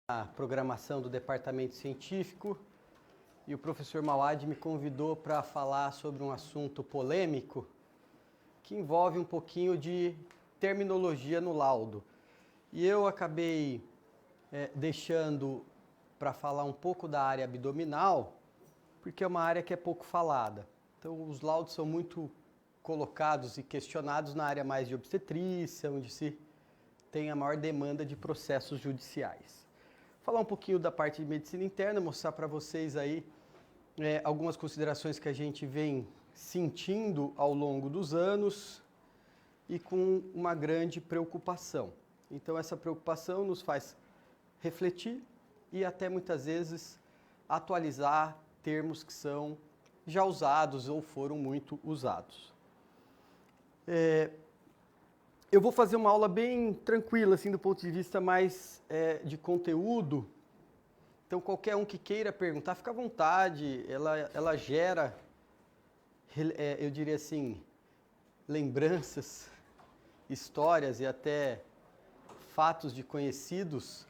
A programação do departamento científico e o professor Mauad me convidou para falar sobre um assunto polêmico que envolve um pouquinho de terminologia no laudo. E eu acabei deixando para falar um pouco da área abdominal, porque é uma área que é pouco falada. Então os laudos são muito colocados e questionados na área mais de obstetrícia, onde se tem a maior demanda de processos judiciais. Falar um pouquinho da parte de medicina interna, mostrar para vocês aí algumas considerações que a gente vem sentindo ao longo dos anos e com uma grande preocupação. Então essa preocupação nos faz refletir e até muitas vezes atualizar termos que são já usados ou foram muito usados. Eu vou fazer uma aula bem tranquila, assim, do ponto de vista mais de conteúdo. Então, qualquer um que queira perguntar, fica à vontade. Ela gera, eu diria assim, lembranças, histórias e até fatos de conhecidos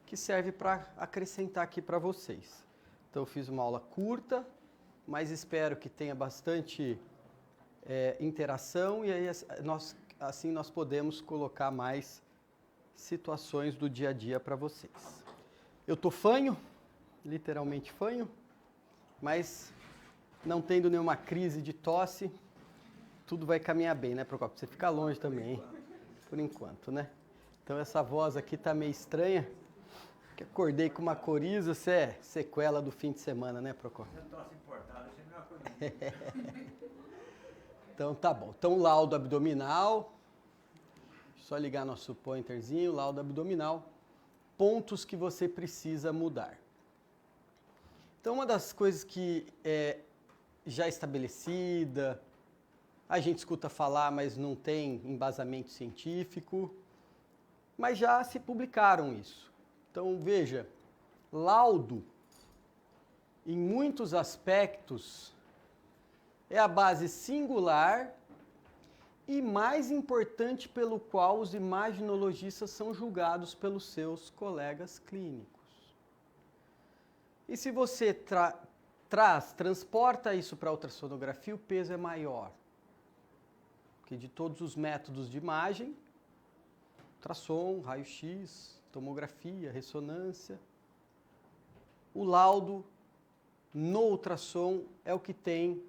que serve para acrescentar aqui para vocês. Então, eu fiz uma aula curta, mas espero que tenha bastante interação e aí assim nós podemos colocar mais situações do dia a dia para vocês. Eu tô fanho, literalmente fanho, mas não tendo nenhuma crise de tosse, tudo vai caminhar bem, né, Procópio? Você fica longe também, hein? Por enquanto, né? Então essa voz aqui tá meio estranha, que acordei com uma coriza, isso é sequela do fim de semana, né, Procópio? Você tosse importada, você não é uma coisa. Então tá bom. Então laudo abdominal, só ligar nosso pointerzinho, laudo abdominal, pontos que você precisa mudar. Então uma das coisas que é já estabelecida, a gente escuta falar, mas não tem embasamento científico, mas já se publicaram isso. Então veja, laudo, em muitos aspectos, é a base singular e mais importante pelo qual os imaginologistas são julgados pelos seus colegas clínicos. E se você transporta isso para a ultrassonografia, o peso é maior. Porque de todos os métodos de imagem, ultrassom, raio-x, tomografia, ressonância, o laudo no ultrassom é o que tem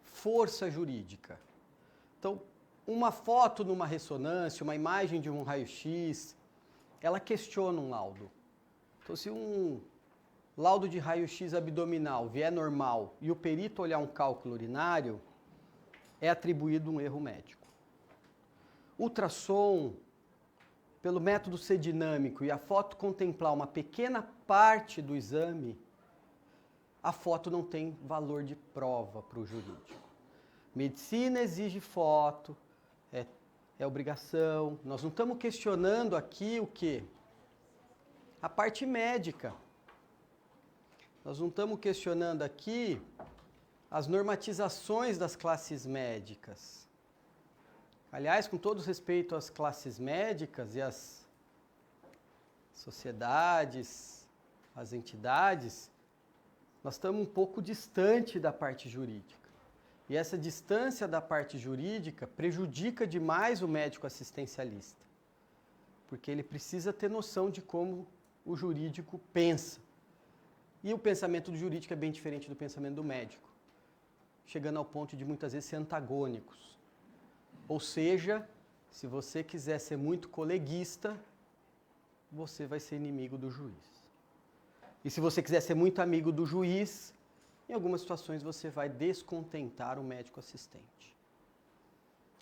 força jurídica. Então, uma foto numa ressonância, uma imagem de um raio-x, ela questiona um laudo. Então, se um laudo de raio-x abdominal vier normal e o perito olhar um cálculo urinário, é atribuído um erro médico. Ultrassom, pelo método ser dinâmico e a foto contemplar uma pequena parte do exame, a foto não tem valor de prova para o jurídico. Medicina exige foto, é obrigação. Nós não estamos questionando aqui o quê? A parte médica. Nós não estamos questionando aqui as normatizações das classes médicas. Aliás, com todo respeito às classes médicas e às sociedades, às entidades, nós estamos um pouco distante da parte jurídica. E essa distância da parte jurídica prejudica demais o médico assistencialista, porque ele precisa ter noção de como o jurídico pensa. E o pensamento do jurídico é bem diferente do pensamento do médico, chegando ao ponto de muitas vezes ser antagônicos. Ou seja, se você quiser ser muito coleguista, você vai ser inimigo do juiz. E se você quiser ser muito amigo do juiz, em algumas situações você vai descontentar o médico assistente.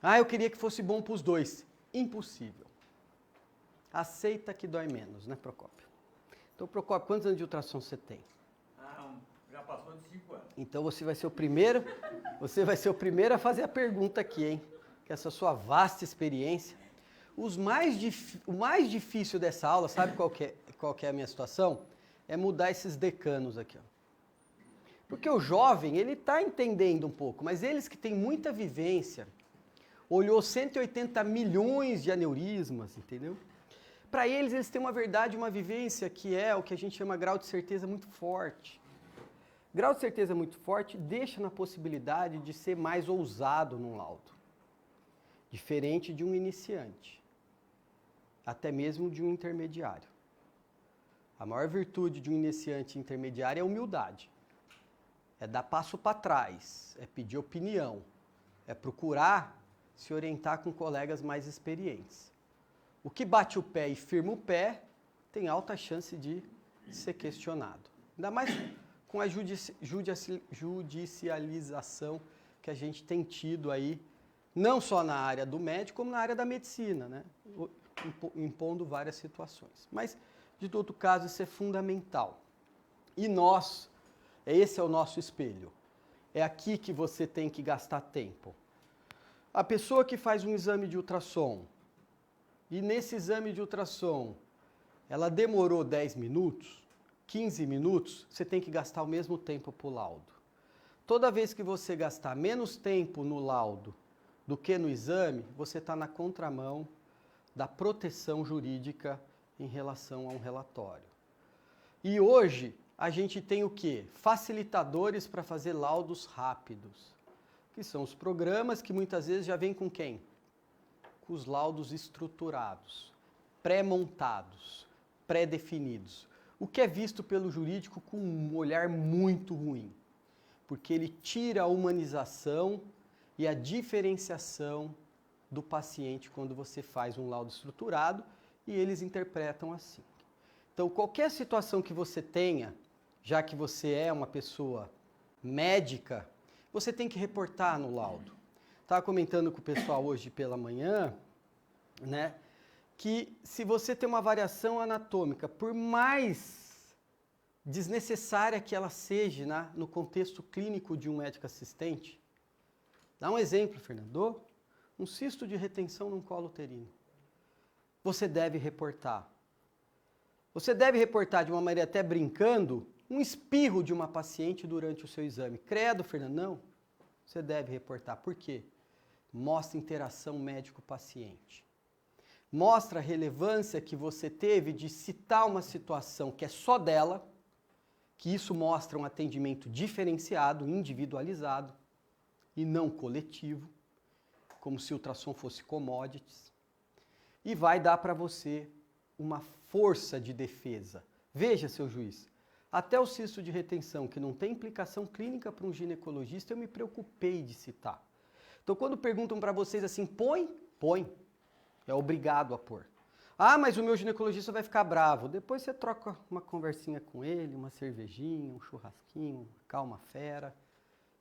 Ah, eu queria que fosse bom para os dois. Impossível. Aceita que dói menos, né, Procópio? Então, Procópio, quantos anos de ultrassom você tem? Já passou de 5 anos. Então você vai ser o primeiro a fazer a pergunta aqui, hein? Com essa sua vasta experiência. O mais difícil dessa aula, sabe qual que é a minha situação? É mudar esses decanos aqui, ó. Porque o jovem, ele está entendendo um pouco, mas eles que têm muita vivência, olhou 180 milhões de aneurismas, entendeu? para eles têm uma verdade, uma vivência que é o que a gente chama grau de certeza muito forte. Grau de certeza muito forte deixa na possibilidade de ser mais ousado num laudo, diferente de um iniciante, até mesmo de um intermediário. A maior virtude de um iniciante intermediário é a humildade. É dar passo para trás, é pedir opinião, é procurar se orientar com colegas mais experientes. O que bate o pé e firma o pé tem alta chance de ser questionado. Ainda mais com a judicialização que a gente tem tido aí, não só na área do médico, como na área da medicina, né? Impondo várias situações. Mas, de todo caso, isso é fundamental. E nós, esse é o nosso espelho. É aqui que você tem que gastar tempo. A pessoa que faz um exame de ultrassom, e nesse exame de ultrassom, ela demorou 10 minutos, 15 minutos, você tem que gastar o mesmo tempo para o laudo. Toda vez que você gastar menos tempo no laudo do que no exame, você está na contramão da proteção jurídica em relação a um relatório. E hoje, a gente tem o quê? Facilitadores para fazer laudos rápidos, que são os programas que muitas vezes já vêm com quem? Com os laudos estruturados, pré-montados, pré-definidos. O que é visto pelo jurídico com um olhar muito ruim, porque ele tira a humanização e a diferenciação do paciente quando você faz um laudo estruturado e eles interpretam assim. Então, qualquer situação que você tenha, já que você é uma pessoa médica, você tem que reportar no laudo. Estava comentando com o pessoal hoje pela manhã, né, que se você tem uma variação anatômica, por mais desnecessária que ela seja, né, no contexto clínico de um médico assistente, dá um exemplo, Fernando, um cisto de retenção num colo uterino. Você deve reportar. Você deve reportar de uma maneira até brincando, um espirro de uma paciente durante o seu exame. Credo, Fernando, não. Você deve reportar. Por quê? Mostra interação médico-paciente. Mostra a relevância que você teve de citar uma situação que é só dela, que isso mostra um atendimento diferenciado, individualizado e não coletivo, como se o ultrassom fosse commodities, e vai dar para você uma força de defesa. Veja, seu juiz, até o cisto de retenção, que não tem implicação clínica para um ginecologista, eu me preocupei de citar. Então, quando perguntam para vocês assim, põe. É obrigado a pôr. Ah, mas o meu ginecologista vai ficar bravo. Depois você troca uma conversinha com ele, uma cervejinha, um churrasquinho, calma fera,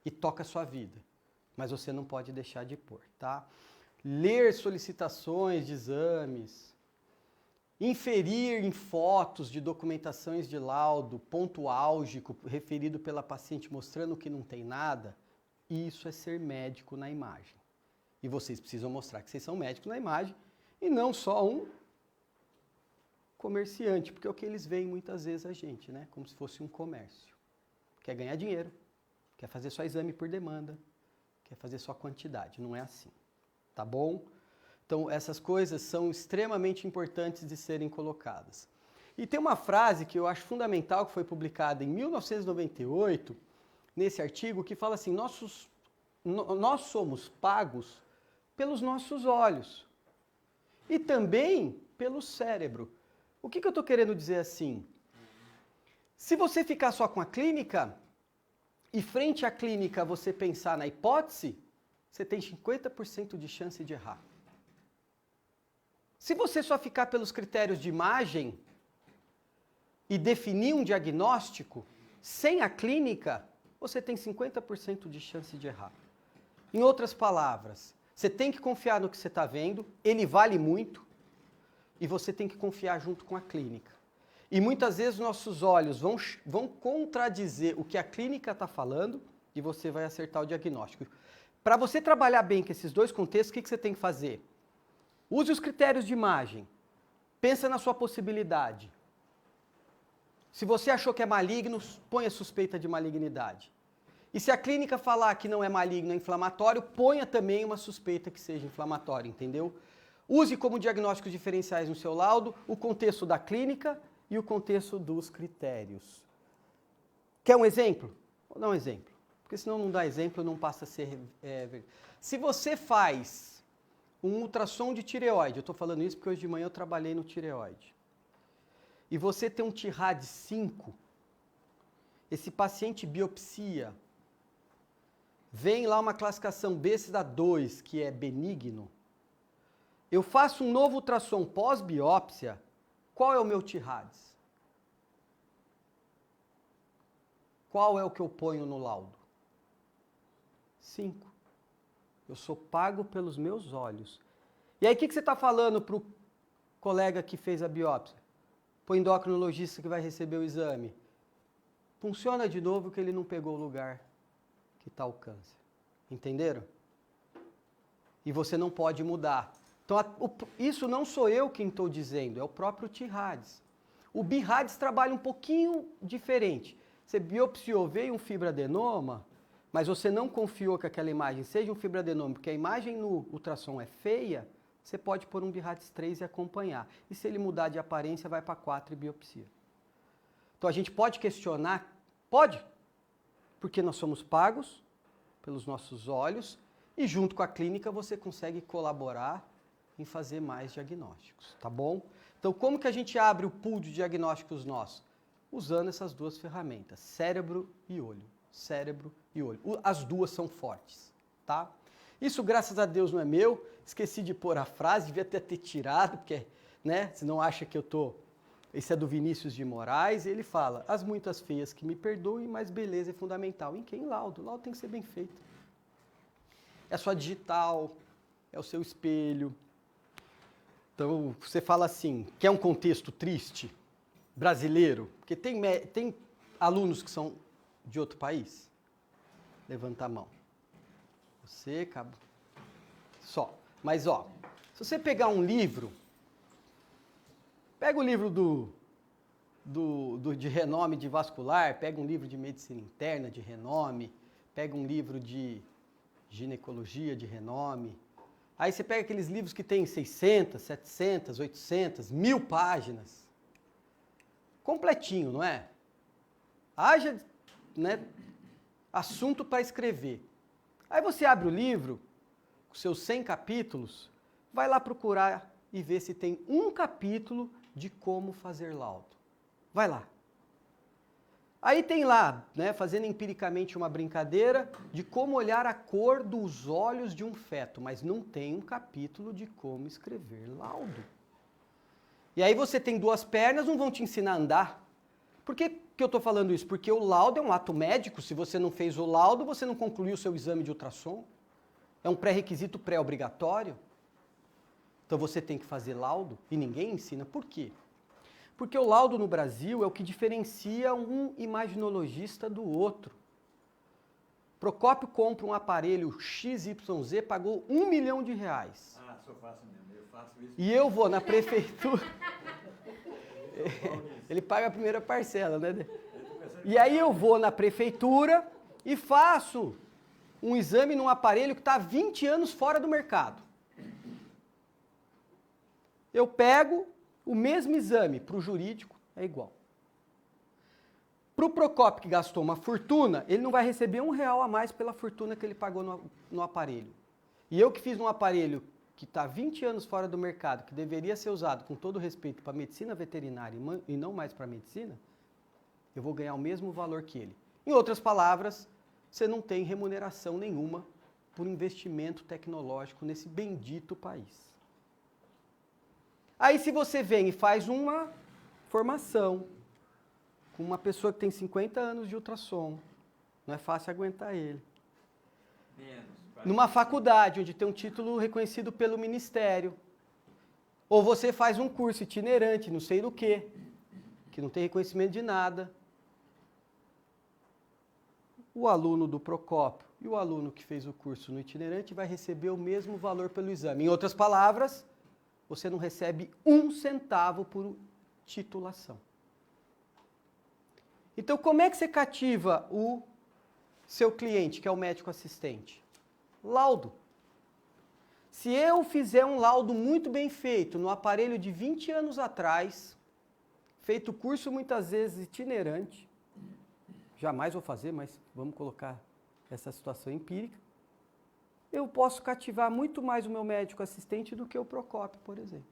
e toca a sua vida. Mas você não pode deixar de pôr, tá? Ler solicitações de exames, inferir em fotos de documentações de laudo, ponto álgico referido pela paciente mostrando que não tem nada, isso é ser médico na imagem. E vocês precisam mostrar que vocês são médicos na imagem e não só um comerciante, porque é o que eles veem muitas vezes a gente, né? Como se fosse um comércio. Quer ganhar dinheiro, quer fazer só exame por demanda, quer fazer só quantidade. Não é assim, tá bom? Então, essas coisas são extremamente importantes de serem colocadas. E tem uma frase que eu acho fundamental, que foi publicada em 1998, nesse artigo, que fala assim, nós somos pagos pelos nossos olhos e também pelo cérebro. O que eu estou querendo dizer assim? Se você ficar só com a clínica e frente à clínica você pensar na hipótese, você tem 50% de chance de errar. Se você só ficar pelos critérios de imagem e definir um diagnóstico, sem a clínica, você tem 50% de chance de errar. Em outras palavras, você tem que confiar no que você está vendo, ele vale muito, e você tem que confiar junto com a clínica. E muitas vezes nossos olhos vão contradizer o que a clínica está falando e você vai acertar o diagnóstico. Para você trabalhar bem com esses dois contextos, o que você tem que fazer? Use os critérios de imagem. Pensa na sua possibilidade. Se você achou que é maligno, ponha suspeita de malignidade. E se a clínica falar que não é maligno, é inflamatório, ponha também uma suspeita que seja inflamatório, entendeu? Use como diagnósticos diferenciais no seu laudo o contexto da clínica e o contexto dos critérios. Quer um exemplo? Vou dar um exemplo, porque senão não dá exemplo, não passa a ser... Se você faz um ultrassom de tireoide, eu estou falando isso porque hoje de manhã eu trabalhei no tireoide, e você tem um TIRAD 5, esse paciente biopsia, vem lá uma classificação BCDA2, que é benigno, eu faço um novo ultrassom pós-biópsia, qual é o meu TIRADS? Qual é o que eu ponho no laudo? 5. Eu sou pago pelos meus olhos. E aí o que você está falando para o colega que fez a biópsia? Para o endocrinologista que vai receber o exame? Funciona de novo que ele não pegou o lugar que está o câncer. Entenderam? E você não pode mudar. Então, isso não sou eu quem estou dizendo, é o próprio TIRADS. O BIRADS trabalha um pouquinho diferente. Você biopsiou, veio um fibroadenoma, mas você não confiou que aquela imagem seja um fibroadenoma, porque a imagem no ultrassom é feia, você pode pôr um BIRADS 3 e acompanhar. E se ele mudar de aparência, vai para 4 e biopsia. Então, a gente pode questionar? Pode, porque nós somos pagos pelos nossos olhos e junto com a clínica você consegue colaborar em fazer mais diagnósticos, tá bom? Então, como que a gente abre o pool de diagnósticos nossos? Usando essas duas ferramentas, cérebro e olho. Cérebro e olho. As duas são fortes, tá? Isso, graças a Deus, não é meu. Esqueci de pôr a frase, devia ter tirado, porque, né, você não acha que eu tô... Esse é do Vinícius de Moraes, ele fala, as muitas feias que me perdoem, mas beleza é fundamental. Em quem? Laudo. Laudo tem que ser bem feito. É a sua digital, é o seu espelho. Então, você fala assim, quer um contexto triste, brasileiro? Porque tem alunos que são de outro país? Levanta a mão. Você, cabo. Só. Mas, ó, se você pegar um livro, pega o livro de renome de vascular, pega um livro de medicina interna de renome, pega um livro de ginecologia de renome. Aí você pega aqueles livros que tem 600, 700, 800, 1000 páginas. Completinho, não é? Haja, né, assunto para escrever. Aí você abre o livro, com seus 100 capítulos, vai lá procurar e ver se tem um capítulo de como fazer laudo. Vai lá. Aí tem lá, né, fazendo empiricamente uma brincadeira de como olhar a cor dos olhos de um feto, mas não tem um capítulo de como escrever laudo. E aí você tem duas pernas, não vão te ensinar a andar. Por que eu estou falando isso? Porque o laudo é um ato médico, se você não fez o laudo, você não concluiu o seu exame de ultrassom. É um pré-requisito pré-obrigatório. Então você tem que fazer laudo e ninguém ensina. Por quê? Porque o laudo no Brasil é o que diferencia um imaginologista do outro. Procópio compra um aparelho XYZ, pagou R$1 milhão. Ah, só faço mesmo, eu faço isso. E eu vou na prefeitura... Ele paga a primeira parcela, né? E aí eu vou na prefeitura e faço um exame num aparelho que está há 20 anos fora do mercado. Eu pego o mesmo exame para o jurídico, é igual. Para o Procópio, que gastou uma fortuna, ele não vai receber R$1 a mais pela fortuna que ele pagou no aparelho. E eu que fiz um aparelho que está 20 anos fora do mercado, que deveria ser usado com todo respeito para medicina veterinária e não mais para medicina, eu vou ganhar o mesmo valor que ele. Em outras palavras, você não tem remuneração nenhuma por investimento tecnológico nesse bendito país. Aí se você vem e faz uma formação com uma pessoa que tem 50 anos de ultrassom, não é fácil aguentar ele. Menos. Numa faculdade, onde tem um título reconhecido pelo Ministério. Ou você faz um curso itinerante, não sei do que não tem reconhecimento de nada. O aluno do Procópio e o aluno que fez o curso no itinerante vai receber o mesmo valor pelo exame. Em outras palavras, você não recebe 1 centavo por titulação. Então, como é que você cativa o seu cliente, que é o médico assistente? Laudo. Se eu fizer um laudo muito bem feito no aparelho de 20 anos atrás, feito curso muitas vezes itinerante, jamais vou fazer, mas vamos colocar essa situação empírica, eu posso cativar muito mais o meu médico assistente do que o Procópio, por exemplo.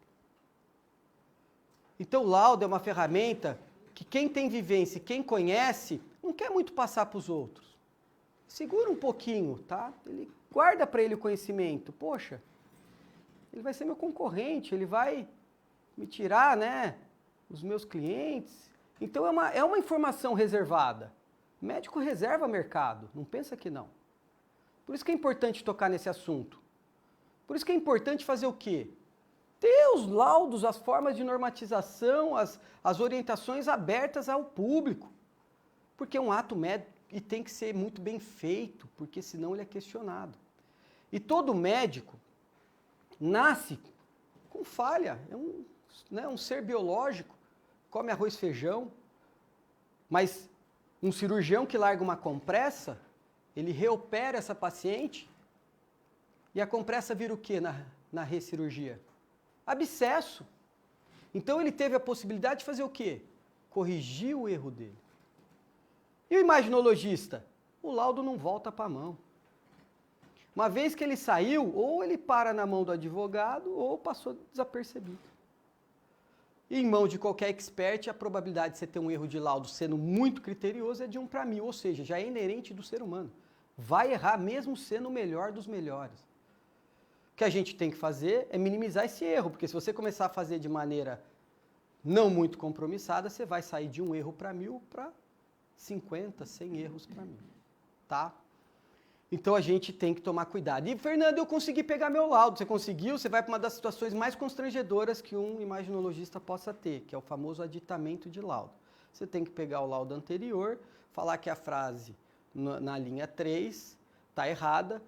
Então o laudo é uma ferramenta que quem tem vivência e quem conhece não quer muito passar para os outros. Segura um pouquinho, tá? Ele guarda para ele o conhecimento. Poxa, ele vai ser meu concorrente, ele vai me tirar, né, os meus clientes. Então é uma informação reservada. O médico reserva mercado, não pensa que não. Por isso que é importante tocar nesse assunto. Por isso que é importante fazer o quê? Ter os laudos, as formas de normatização, as orientações abertas ao público. Porque é um ato médico e tem que ser muito bem feito, porque senão ele é questionado. E todo médico nasce com falha, é um ser biológico, come arroz e feijão, mas um cirurgião que larga uma compressa, ele reopera essa paciente e a compressa vira o quê na recirurgia? Abscesso. Então ele teve a possibilidade de fazer o quê? Corrigir o erro dele. E o imaginologista? O laudo não volta para a mão. Uma vez que ele saiu, ou ele para na mão do advogado, ou passou desapercebido. E em mão de qualquer expert, a probabilidade de você ter um erro de laudo sendo muito criterioso é de 1 para 1000, ou seja, já é inerente do ser humano. Vai errar mesmo sendo o melhor dos melhores. O que a gente tem que fazer é minimizar esse erro, porque se você começar a fazer de maneira não muito compromissada, você vai sair de 1 erro para 1000 para 50, 100 erros para 1000, tá? Então a gente tem que tomar cuidado. E, Fernando, eu consegui pegar meu laudo. Você conseguiu? Você vai para uma das situações mais constrangedoras que um imaginologista possa ter, que é o famoso aditamento de laudo. Você tem que pegar o laudo anterior, falar que a frase na linha 3 está errada,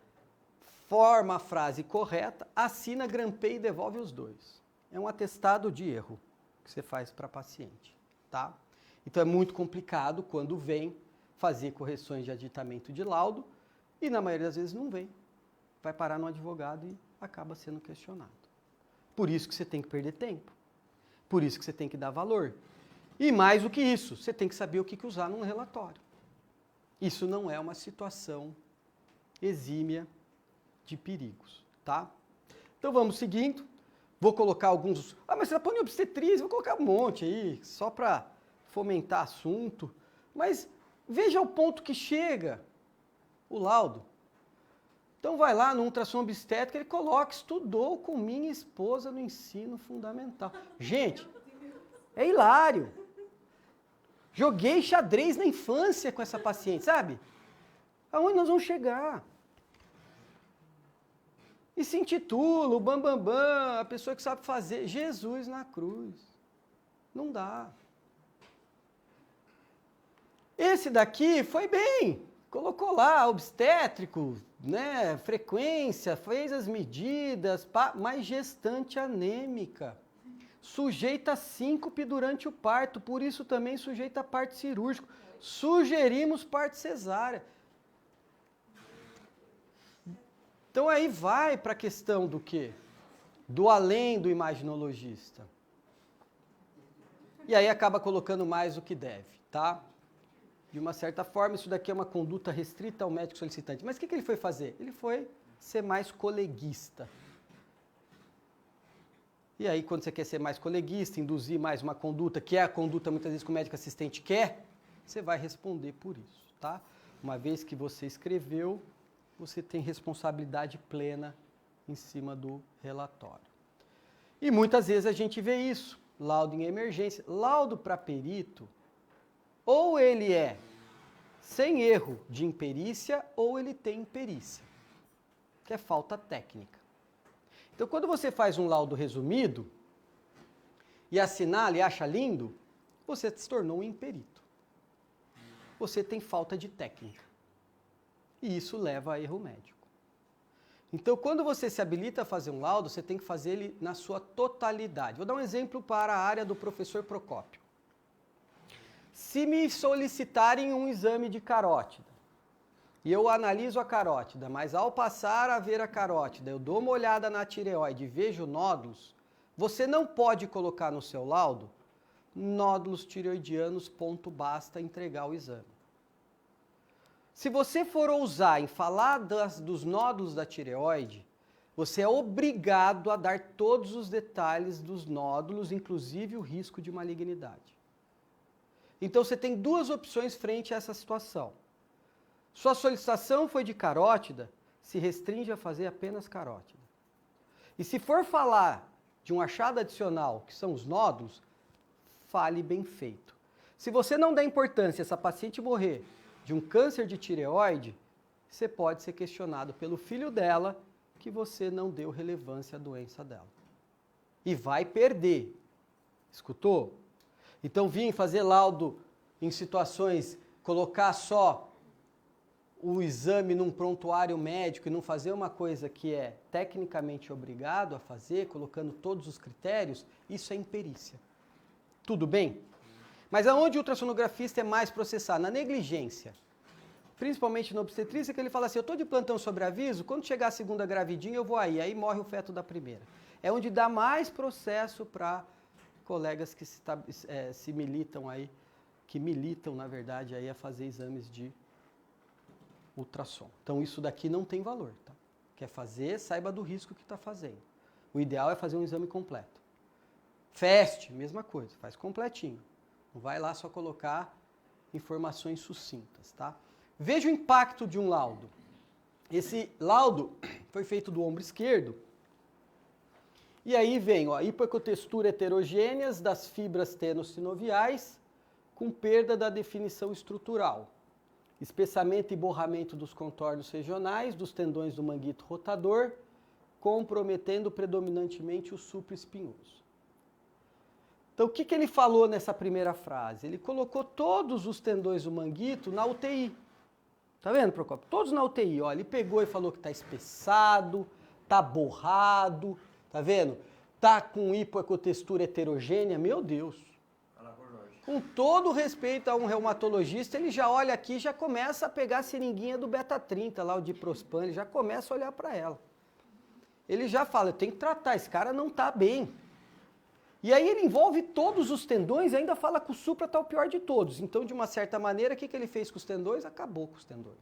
forma a frase correta, assina, grampeia e devolve os dois. É um atestado de erro que você faz para paciente, tá? Então é muito complicado quando vem fazer correções de aditamento de laudo e na maioria das vezes não vem. Vai parar no advogado e acaba sendo questionado. Por isso que você tem que perder tempo. Por isso que você tem que dar valor. E mais do que isso, você tem que saber o que usar num relatório. Isso não é uma situação exímia de perigos, tá? Então vamos seguindo. Vou colocar alguns... Ah, mas você põe obstetrícia, vou colocar um monte aí, só para fomentar assunto. Mas veja o ponto que chega o laudo. Então vai lá no ultrassom obstétrico, ele coloca, estudou com minha esposa no ensino fundamental. Gente, é hilário. Joguei xadrez na infância com essa paciente, sabe? Aonde nós vamos chegar? E se intitula o bambambam, a pessoa que sabe fazer. Jesus na cruz. Não dá. Esse daqui foi bem. Colocou lá, obstétrico, né, frequência, fez as medidas, mas gestante anêmica. Sujeita a síncope durante o parto, por isso também sujeita a parto cirúrgico. Sugerimos parto cesárea. Então aí vai para a questão do quê? Do além do imaginologista. E aí acaba colocando mais do que deve, tá? De uma certa forma, isso daqui é uma conduta restrita ao médico solicitante. Mas o que ele foi fazer? Ele foi ser mais coleguista. E aí, quando você quer ser mais coleguista, induzir mais uma conduta, que é a conduta muitas vezes que o médico assistente quer, você vai responder por isso, tá? Uma vez que você escreveu, você tem responsabilidade plena em cima do relatório. E muitas vezes a gente vê isso, laudo em emergência. Laudo para perito, ou ele é sem erro de imperícia, ou ele tem imperícia, que é falta técnica. Então, quando você faz um laudo resumido e assinala e acha lindo, você se tornou um imperito. Você tem falta de técnica. E isso leva a erro médico. Então, quando você se habilita a fazer um laudo, você tem que fazer ele na sua totalidade. Vou dar um exemplo para a área do professor Procópio. Se me solicitarem um exame de carótida, e eu analiso a carótida, mas ao passar a ver a carótida, eu dou uma olhada na tireoide e vejo nódulos, você não pode colocar no seu laudo nódulos tireoidianos, ponto, basta entregar o exame. Se você for ousar em falar dos nódulos da tireoide, você é obrigado a dar todos os detalhes dos nódulos, inclusive o risco de malignidade. Então você tem duas opções frente a essa situação. Sua solicitação foi de carótida, se restringe a fazer apenas carótida. E se for falar de um achado adicional, que são os nódulos, fale bem feito. Se você não der importância a essa paciente morrer de um câncer de tireoide, você pode ser questionado pelo filho dela que você não deu relevância à doença dela. E vai perder. Escutou? Então, vir fazer laudo em situações, colocar só o exame num prontuário médico e não fazer uma coisa que é tecnicamente obrigado a fazer, colocando todos os critérios, isso é imperícia. Tudo bem? Mas aonde o ultrassonografista é mais processado? Na negligência. Principalmente na obstetrícia, que ele fala assim, eu estou de plantão sobre aviso, quando chegar a segunda gravidinha eu vou aí morre o feto da primeira. É onde dá mais processo para colegas que se militam aí, que militam, na verdade, aí a fazer exames de ultrassom. Então isso daqui não tem valor, tá? Quer fazer, saiba do risco que está fazendo. O ideal é fazer um exame completo. FAST, mesma coisa, faz completinho. Não vai lá só colocar informações sucintas, tá? Veja o impacto de um laudo. Esse laudo foi feito do ombro esquerdo. E aí vem, ó, hipoecotextura heterogêneas das fibras tenossinoviais com perda da definição estrutural. Espessamento e borramento dos contornos regionais dos tendões do manguito rotador, comprometendo predominantemente o supraespinhoso. Então, o que ele falou nessa primeira frase? Ele colocou todos os tendões do manguito na UTI. Tá vendo, Procópio? Todos na UTI. Ó, ele pegou e falou que está espessado, está borrado, tá vendo? Tá com hipoecotextura heterogênea. Meu Deus! Com todo respeito a um reumatologista, ele já olha aqui e já começa a pegar a seringuinha do beta-30, lá o diprospan, ele já começa a olhar para ela. Ele já fala, eu tenho que tratar, esse cara não está bem. E aí ele envolve todos os tendões e ainda fala que o supra está o pior de todos. Então, de uma certa maneira, o que ele fez com os tendões? Acabou com os tendões.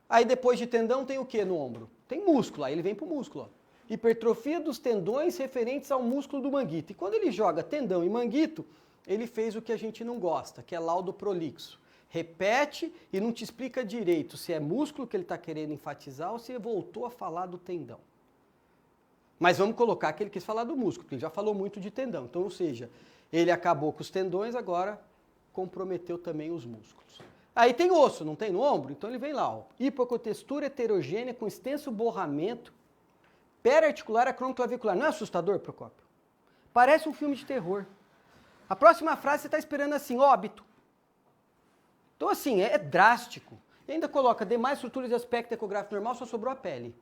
Aí depois de tendão tem o que no ombro? Tem músculo, aí ele vem para o músculo. Ó. Hipertrofia dos tendões referentes ao músculo do manguito. E quando ele joga tendão e manguito, ele fez o que a gente não gosta, que é laudo prolixo. Repete e não te explica direito se é músculo que ele está querendo enfatizar ou se ele voltou a falar do tendão. Mas vamos colocar que ele quis falar do músculo, porque ele já falou muito de tendão. Então, ou seja, ele acabou com os tendões, agora comprometeu também os músculos. Aí tem osso, não tem no ombro? Então ele vem lá, ó. Hipoecotextura heterogênea com extenso borramento, perarticular acromioclavicular. Não é assustador, Procópio? Parece um filme de terror. A próxima frase você está esperando assim, óbito. Então assim, é drástico. E ainda coloca demais estruturas de aspecto ecográfico normal, só sobrou a pele.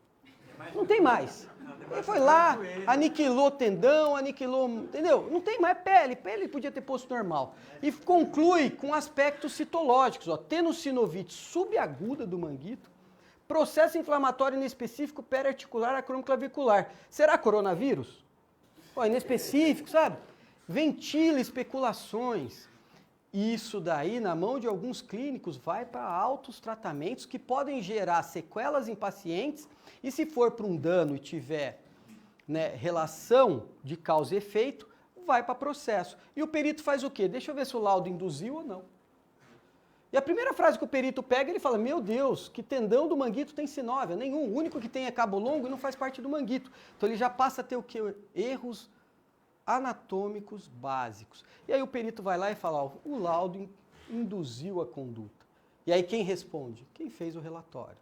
Não tem mais. Ele foi lá, aniquilou tendão, aniquilou, entendeu? Não tem mais pele podia ter posto normal. E conclui com aspectos citológicos, ó, tenossinovite subaguda do manguito, processo inflamatório inespecífico perarticular acromioclavicular. Será coronavírus? Ó, inespecífico, sabe? Ventila especulações. Isso daí, na mão de alguns clínicos, vai para altos tratamentos que podem gerar sequelas em pacientes e se for para um dano e tiver, né, relação de causa e efeito, vai para processo. E o perito faz o quê? Deixa eu ver se o laudo induziu ou não. E a primeira frase que o perito pega, ele fala, meu Deus, que tendão do manguito tem sinóvia? Nenhum. O único que tem é cabo longo e não faz parte do manguito. Então ele já passa a ter o quê? Erros anatômicos básicos. E aí o perito vai lá e fala, ó, o laudo induziu a conduta. E aí quem responde? Quem fez o relatório.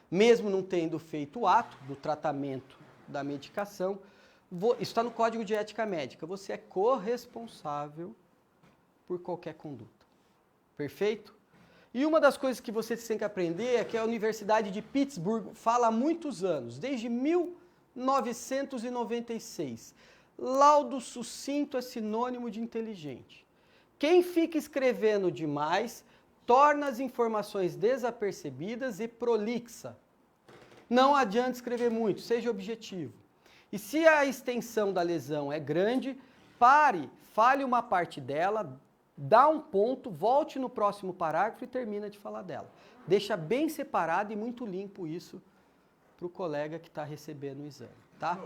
Mesmo não tendo feito o ato do tratamento da medicação, isso está no Código de Ética Médica, você é corresponsável por qualquer conduta. Perfeito? E uma das coisas que você tem que aprender é que a Universidade de Pittsburgh fala há muitos anos, desde 1996, laudo sucinto é sinônimo de inteligente. Quem fica escrevendo demais torna as informações desapercebidas e prolixa. Não adianta escrever muito, seja objetivo. E se a extensão da lesão é grande, pare, fale uma parte dela, dá um ponto, volte no próximo parágrafo e termina de falar dela. Deixa bem separado e muito limpo isso para o colega que está recebendo o exame, tá?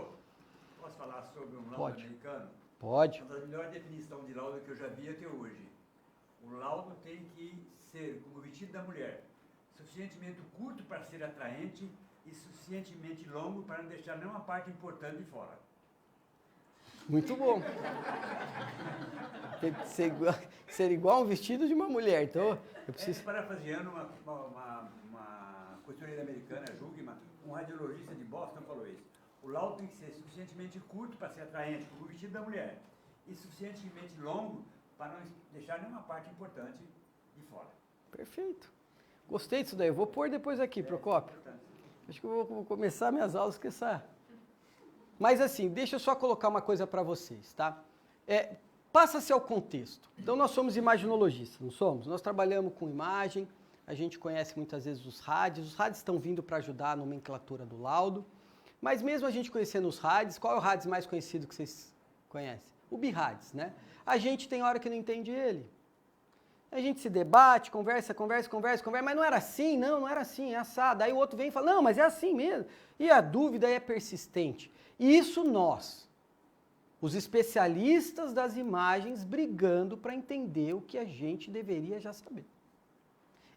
Posso falar sobre um laudo Pode. americano? Pode. Uma das melhores definições de laudo que eu já vi até hoje. O laudo tem que ser, como o vestido da mulher, suficientemente curto para ser atraente e suficientemente longo para não deixar nenhuma parte importante de fora. Muito bom. Tem que ser igual um vestido de uma mulher. Então, eu preciso... Parafraseando uma costureira americana, Jugman, um radiologista de Boston falou isso. O laudo tem que ser suficientemente curto para ser atraente, como o vestido da mulher, e suficientemente longo para não deixar nenhuma parte importante de fora. Perfeito. Gostei disso daí. Eu vou pôr depois aqui, Procópio. Acho que eu vou começar minhas aulas com essa... Mas assim, deixa eu só colocar uma coisa para vocês, tá? Passa-se ao contexto. Então, nós somos imaginologistas, não somos? Nós trabalhamos com imagem, a gente conhece muitas vezes os RADs. Os RADs estão vindo para ajudar a nomenclatura do laudo. Mas mesmo a gente conhecendo os RADs, qual é o RADs mais conhecido que vocês conhecem? O BIRADS, né? A gente tem hora que não entende ele. A gente se debate, conversa, mas não era assim, não era assim, é assado. Aí o outro vem e fala, não, mas é assim mesmo. E a dúvida é persistente. E isso nós, os especialistas das imagens, brigando para entender o que a gente deveria já saber.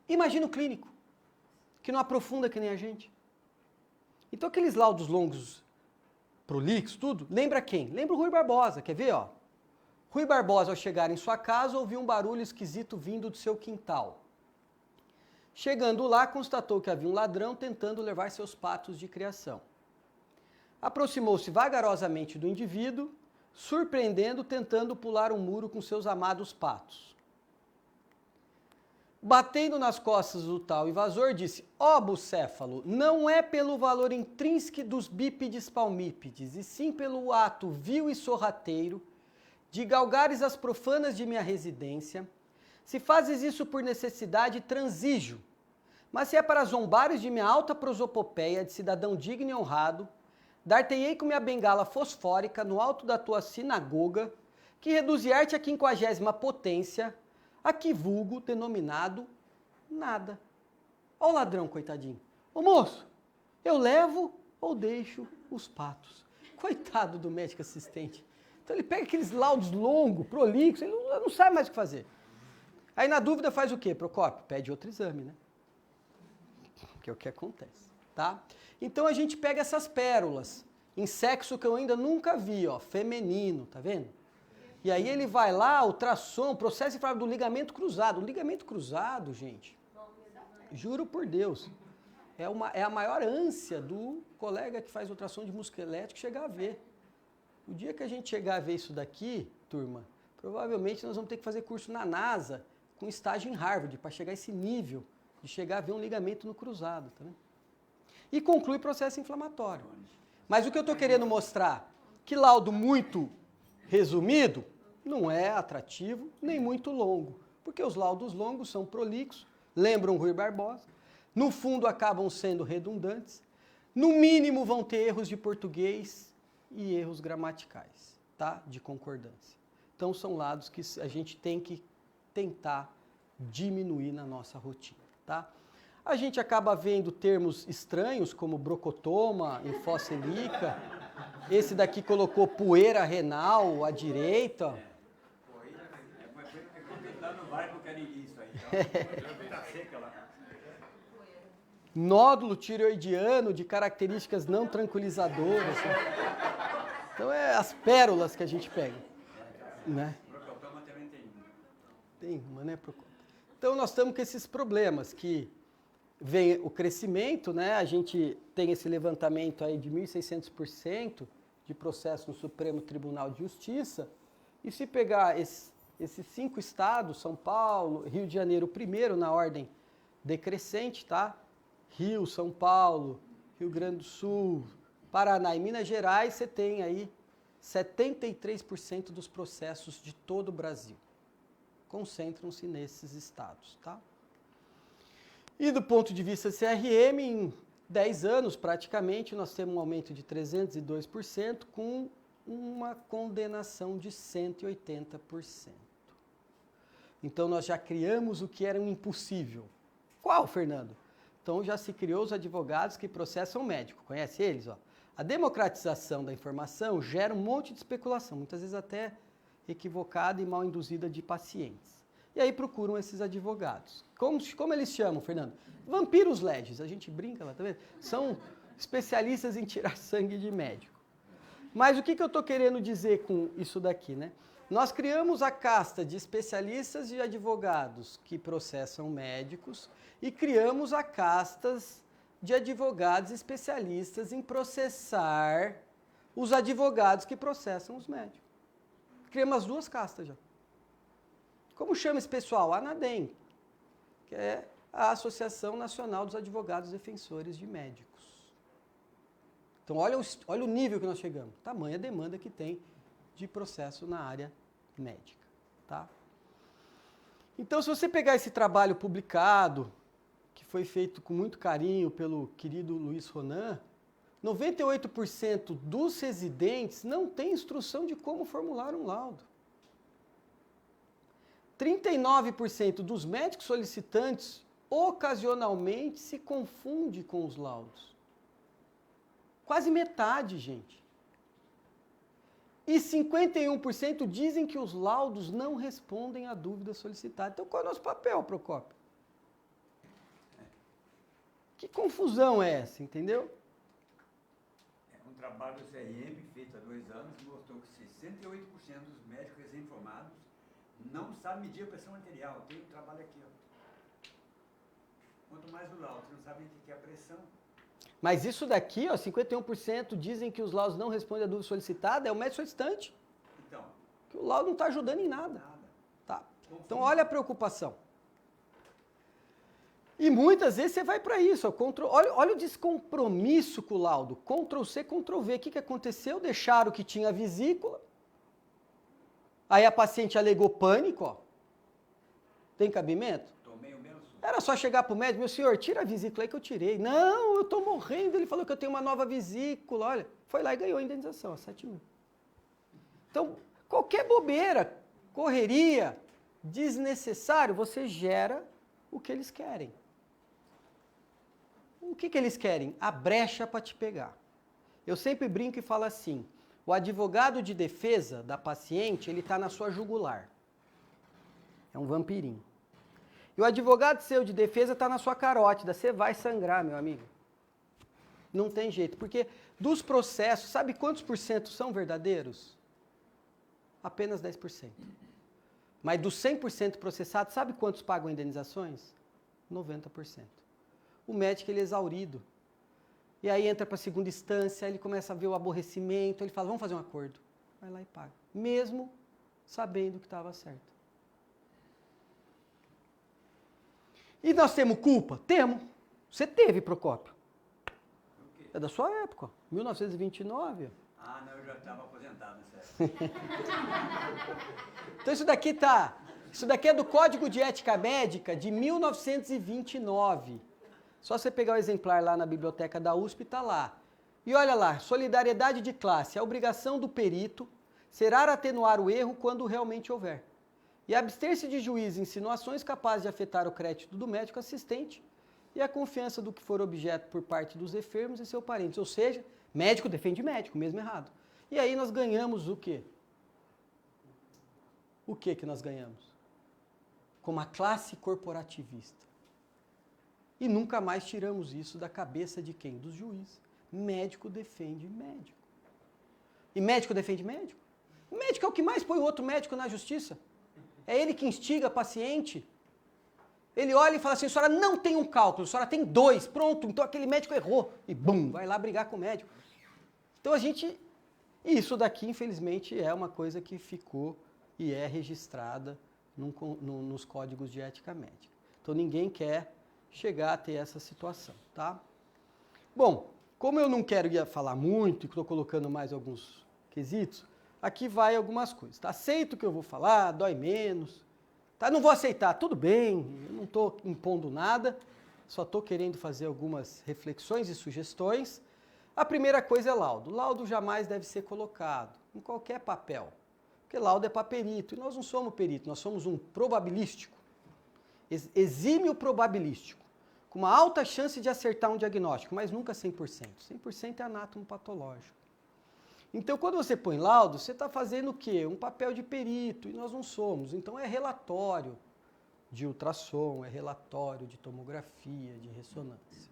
Imagina o clínico, que não aprofunda que nem a gente. Então aqueles laudos longos, prolixos, tudo, lembra quem? Lembra o Rui Barbosa, quer ver, ó? Rui Barbosa, ao chegar em sua casa, ouviu um barulho esquisito vindo do seu quintal. Chegando lá, constatou que havia um ladrão tentando levar seus patos de criação. Aproximou-se vagarosamente do indivíduo, surpreendendo, tentando pular um muro com seus amados patos. Batendo nas costas do tal invasor, disse, ó bucéfalo, não é pelo valor intrínseco dos bípedes palmípedes, e sim pelo ato vil e sorrateiro de galgares as profanas de minha residência. Se fazes isso por necessidade, transijo. Mas se é para zombares de minha alta prosopopeia de cidadão digno e honrado, dar-te-ei com minha bengala fosfórica no alto da tua sinagoga, que reduzir-te a 50ª potência, a que vulgo denominado nada. Ó o ladrão, coitadinho. Ô moço, eu levo ou deixo os patos? Coitado do médico assistente. Então ele pega aqueles laudos longos, prolixos, ele não sabe mais o que fazer. Aí na dúvida faz o quê, Procópio? Pede outro exame, né? Que é o que acontece, tá? Então a gente pega essas pérolas, em sexo que eu ainda nunca vi, ó, feminino, tá vendo? E aí ele vai lá, ultrassom, processo e fala do ligamento cruzado. O ligamento cruzado, gente, juro por Deus, é a maior ânsia do colega que faz ultrassom de músculo elétrico chegar a ver. O dia que a gente chegar a ver isso daqui, turma, provavelmente nós vamos ter que fazer curso na NASA com estágio em Harvard para chegar a esse nível de chegar a ver um ligamento no cruzado, tá vendo? E conclui processo inflamatório. Mas o que eu estou querendo mostrar, que laudo muito resumido não é atrativo nem muito longo, porque os laudos longos são prolixos, lembram Rui Barbosa, no fundo acabam sendo redundantes, no mínimo vão ter erros de português e erros gramaticais, tá? De concordância. Então são lados que a gente tem que tentar diminuir na nossa rotina, tá? A gente acaba vendo termos estranhos como brocotoma, enfoselica. Esse daqui colocou poeira renal à direita. Nódulo tireoidiano de características não tranquilizadoras. Então é as pérolas que a gente pega, né? Brocotoma também tem. Tem uma, né, Procópio? Então nós estamos com esses problemas que vem o crescimento, né? A gente tem esse levantamento aí de 1.600% de processo no Supremo Tribunal de Justiça. E se pegar esses 5 estados, São Paulo, Rio de Janeiro primeiro na ordem decrescente, tá? Rio, São Paulo, Rio Grande do Sul, Paraná e Minas Gerais, você tem aí 73% dos processos de todo o Brasil. Concentram-se nesses estados, tá? E do ponto de vista CRM, em 10 anos, praticamente, nós temos um aumento de 302%, com uma condenação de 180%. Então, nós já criamos o que era um impossível. Qual, Fernando? Então, já se criou os advogados que processam o médico. Conhece eles? Ó. A democratização da informação gera um monte de especulação, muitas vezes até equivocada e mal induzida de pacientes. E aí procuram esses advogados. Como eles chamam, Fernando? Vampiros legis. A gente brinca lá, tá vendo? São especialistas em tirar sangue de médico. Mas o que eu estou querendo dizer com isso daqui, né? Nós criamos a casta de especialistas e advogados que processam médicos e criamos a castas de advogados especialistas em processar os advogados que processam os médicos. Criamos as duas castas já. Como chama esse pessoal? A ANADEM, que é a Associação Nacional dos Advogados Defensores de Médicos. Então, olha o nível que nós chegamos, tamanha demanda que tem de processo na área médica. Tá? Então, se você pegar esse trabalho publicado, que foi feito com muito carinho pelo querido Luiz Ronan, 98% dos residentes não têm instrução de como formular um laudo. 39% dos médicos solicitantes ocasionalmente se confunde com os laudos. Quase metade, gente. E 51% dizem que os laudos não respondem à dúvida solicitada. Então, qual é o nosso papel, Procópio? Que confusão é essa, entendeu? Um trabalho do CRM feito há 2 anos mostrou que 68% dos médicos recém-formados não sabem medir a pressão arterial. Tem um trabalho aqui, ó. Quanto mais o laudo, você não sabe o que é a pressão. Mas isso daqui, ó, 51% dizem que os laudos não respondem à dúvida solicitada, é o médico solicitante. Então. Que o laudo não está ajudando em nada. Tá. Confundo. Então, olha a preocupação. E muitas vezes você vai para isso. Ó, olha o descompromisso com o laudo. Ctrl+C, Ctrl+V. O que aconteceu? Deixaram que tinha vesícula. Aí a paciente alegou pânico. Ó. Tem cabimento? Tomei o mesmo susto. Era só chegar para o médico, meu senhor, tira a vesícula aí que eu tirei. Não, eu estou morrendo. Ele falou que eu tenho uma nova vesícula. Olha, foi lá e ganhou a indenização, 7 mil. Então, qualquer bobeira, correria, desnecessário, você gera o que eles querem. O que eles querem? A brecha para te pegar. Eu sempre brinco e falo assim, o advogado de defesa da paciente, ele está na sua jugular. É um vampirinho. E o advogado seu de defesa está na sua carótida. Você vai sangrar, meu amigo. Não tem jeito. Porque dos processos, sabe quantos por cento são verdadeiros? Apenas 10%. Mas dos 100% processados, sabe quantos pagam indenizações? 90%. O médico, ele é exaurido. E aí entra para a segunda instância, ele começa a ver o aborrecimento, ele fala, vamos fazer um acordo. Vai lá e paga. Mesmo sabendo que estava certo. E nós temos culpa? Temos. Você teve, Procópio. É da sua época, ó. 1929. Ah, não, eu já estava aposentado nessa época. Então isso daqui é do Código de Ética Médica de 1929. Só você pegar o exemplar lá na biblioteca da USP, está lá. E olha lá, solidariedade de classe. A obrigação do perito será atenuar o erro quando realmente houver. E abster-se de juízo e insinuações capazes de afetar o crédito do médico assistente e a confiança do que for objeto por parte dos enfermos e seus parentes. Ou seja, médico defende médico, mesmo errado. E aí nós ganhamos o quê? O que nós ganhamos? Como a classe corporativista. E nunca mais tiramos isso da cabeça de quem? Dos juízes. Médico defende médico. E médico defende médico? O médico é o que mais põe o outro médico na justiça. É ele que instiga a paciente. Ele olha e fala assim, a senhora não tem um cálculo, a senhora tem 2, pronto, então aquele médico errou. E bum, vai lá brigar com o médico. Então isso daqui infelizmente é uma coisa que ficou e é registrada nos códigos de ética médica. Então ninguém quer chegar a ter essa situação, tá? Bom, como eu não quero falar muito e estou colocando mais alguns quesitos, aqui vai algumas coisas, tá? Aceito o que eu vou falar, dói menos, tá? Não vou aceitar, tudo bem, eu não estou impondo nada, só estou querendo fazer algumas reflexões e sugestões. A primeira coisa é laudo. Laudo jamais deve ser colocado em qualquer papel, porque laudo é para perito, e nós não somos perito, nós somos um probabilístico, exímio probabilístico, com uma alta chance de acertar um diagnóstico, mas nunca 100%. 100% é anátomo patológico. Então, quando você põe laudo, você está fazendo o quê? Um papel de perito, e nós não somos. Então, é relatório de ultrassom, é relatório de tomografia, de ressonância.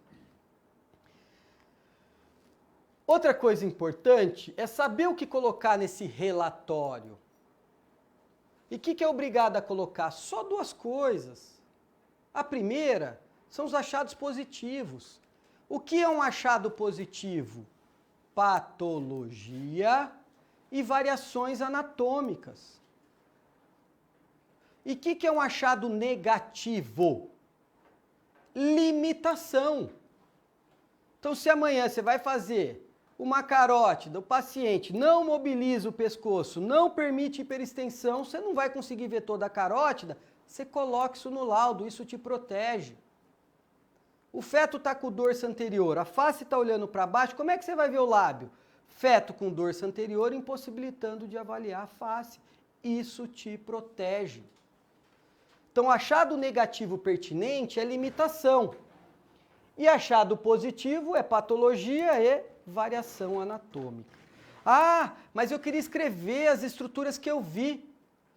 Outra coisa importante é saber o que colocar nesse relatório. E o que é obrigado a colocar? Só duas coisas. A primeira são os achados positivos. O que é um achado positivo? Patologia e variações anatômicas. E o que é um achado negativo? Limitação. Então, se amanhã você vai fazer uma carótida, o paciente não mobiliza o pescoço, não permite hiperextensão, você não vai conseguir ver toda a carótida, você coloca isso no laudo, isso te protege. O feto está com o dorso anterior, a face está olhando para baixo, como é que você vai ver o lábio? Feto com dorso anterior impossibilitando de avaliar a face. Isso te protege. Então, achado negativo pertinente é limitação. E achado positivo é patologia e variação anatômica. Ah, mas eu queria escrever as estruturas que eu vi.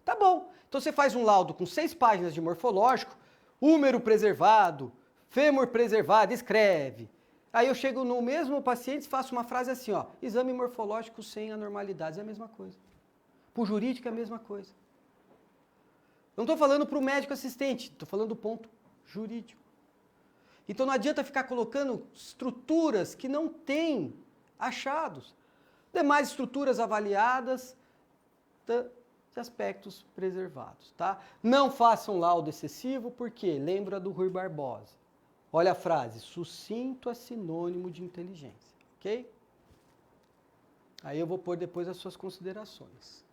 Tá bom. Então você faz um laudo com 6 páginas de morfológico, húmero preservado, fêmur preservado, escreve. Aí eu chego no mesmo paciente e faço uma frase assim, ó, exame morfológico sem anormalidades, é a mesma coisa. Para o jurídico é a mesma coisa. Não estou falando para o médico assistente, estou falando do ponto jurídico. Então não adianta ficar colocando estruturas que não têm achados. Demais estruturas avaliadas de aspectos preservados, tá? Não façam laudo excessivo, porque lembra do Rui Barbosa. Olha a frase, sucinto é sinônimo de inteligência, ok? Aí eu vou pôr depois as suas considerações.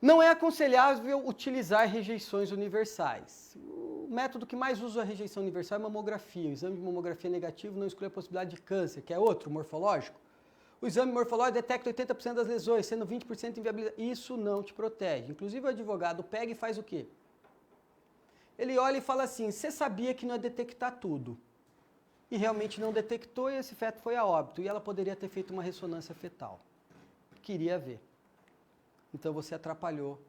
Não é aconselhável utilizar rejeições universais. O método que mais usa a rejeição universal é mamografia. O exame de mamografia negativo não exclui a possibilidade de câncer, que é outro, morfológico. O exame morfológico detecta 80% das lesões, sendo 20% inviabilidade. Isso não te protege. Inclusive o advogado pega e faz o quê? Ele olha e fala assim, você sabia que não ia detectar tudo. E realmente não detectou e esse feto foi a óbito. E ela poderia ter feito uma ressonância fetal. Queria ver. Então você atrapalhou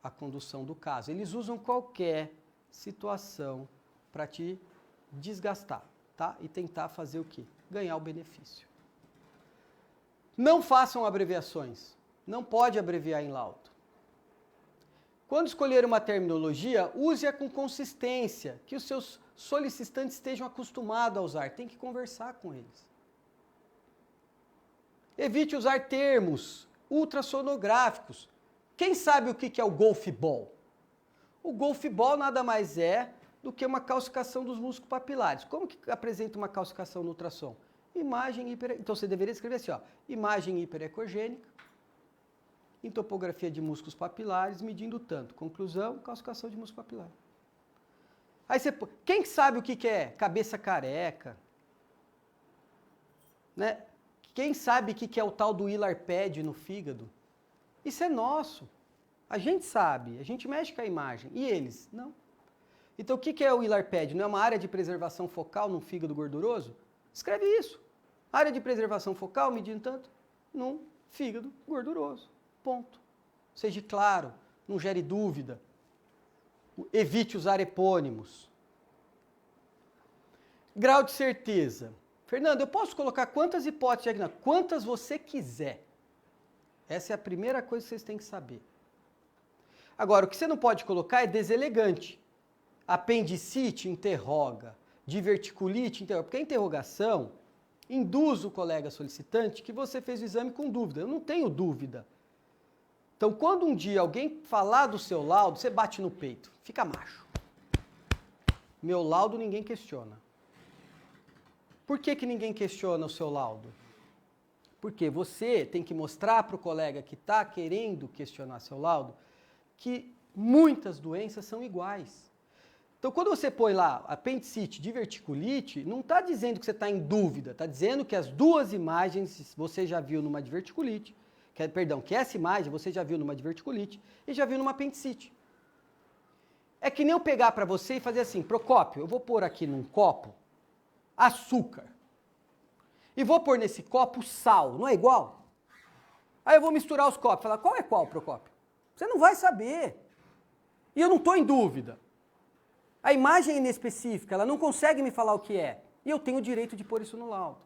a condução do caso. Eles usam qualquer situação para te desgastar, tá? E tentar fazer o quê? Ganhar o benefício. Não façam abreviações. Não pode abreviar em laudo. Quando escolher uma terminologia, use-a com consistência, que os seus solicitantes estejam acostumados a usar. Tem que conversar com eles. Evite usar termos ultrassonográficos. Quem sabe o que é o golf ball? O golf ball nada mais é do que uma calcificação dos músculos papilares. Como que apresenta uma calcificação no ultrassom? Imagem Então você deveria escrever assim, ó, imagem hiperecogênica, em topografia de músculos papilares, medindo tanto. Conclusão, calcificação de músculo papilar. Aí você, quem sabe o que é cabeça careca? Né? Quem sabe o que é o tal do hilarped no fígado? Isso é nosso. A gente sabe, a gente mexe com a imagem. E eles? Não. Então o que é o hilarped? Não é uma área de preservação focal num fígado gorduroso? Escreve isso. Área de preservação focal medindo tanto num fígado gorduroso. Ponto. Seja claro, não gere dúvida. Evite usar epônimos. Grau de certeza. Fernando, eu posso colocar quantas hipóteses diagnósticas? Quantas você quiser. Essa é a primeira coisa que vocês têm que saber. Agora, o que você não pode colocar é deselegante. Apendicite, interroga. Diverticulite, interroga. Porque a interrogação induz o colega solicitante que você fez o exame com dúvida. Eu não tenho dúvida. Então, quando um dia alguém falar do seu laudo, você bate no peito. Fica macho. Meu laudo ninguém questiona. Por que ninguém questiona o seu laudo? Porque você tem que mostrar para o colega que está querendo questionar seu laudo que muitas doenças são iguais. Então, quando você põe lá apendicite, diverticulite, não está dizendo que você está em dúvida, está dizendo que as duas imagens você já viu numa diverticulite, que essa imagem você já viu numa diverticulite e já viu numa apendicite. É que nem eu pegar para você e fazer assim, Procópio, eu vou pôr aqui num copo açúcar e vou pôr nesse copo sal, não é igual? Aí eu vou misturar os copos, falar, qual é qual, Procópio? Você não vai saber. E eu não estou em dúvida. A imagem é inespecífica, ela não consegue me falar o que é. E eu tenho o direito de pôr isso no laudo.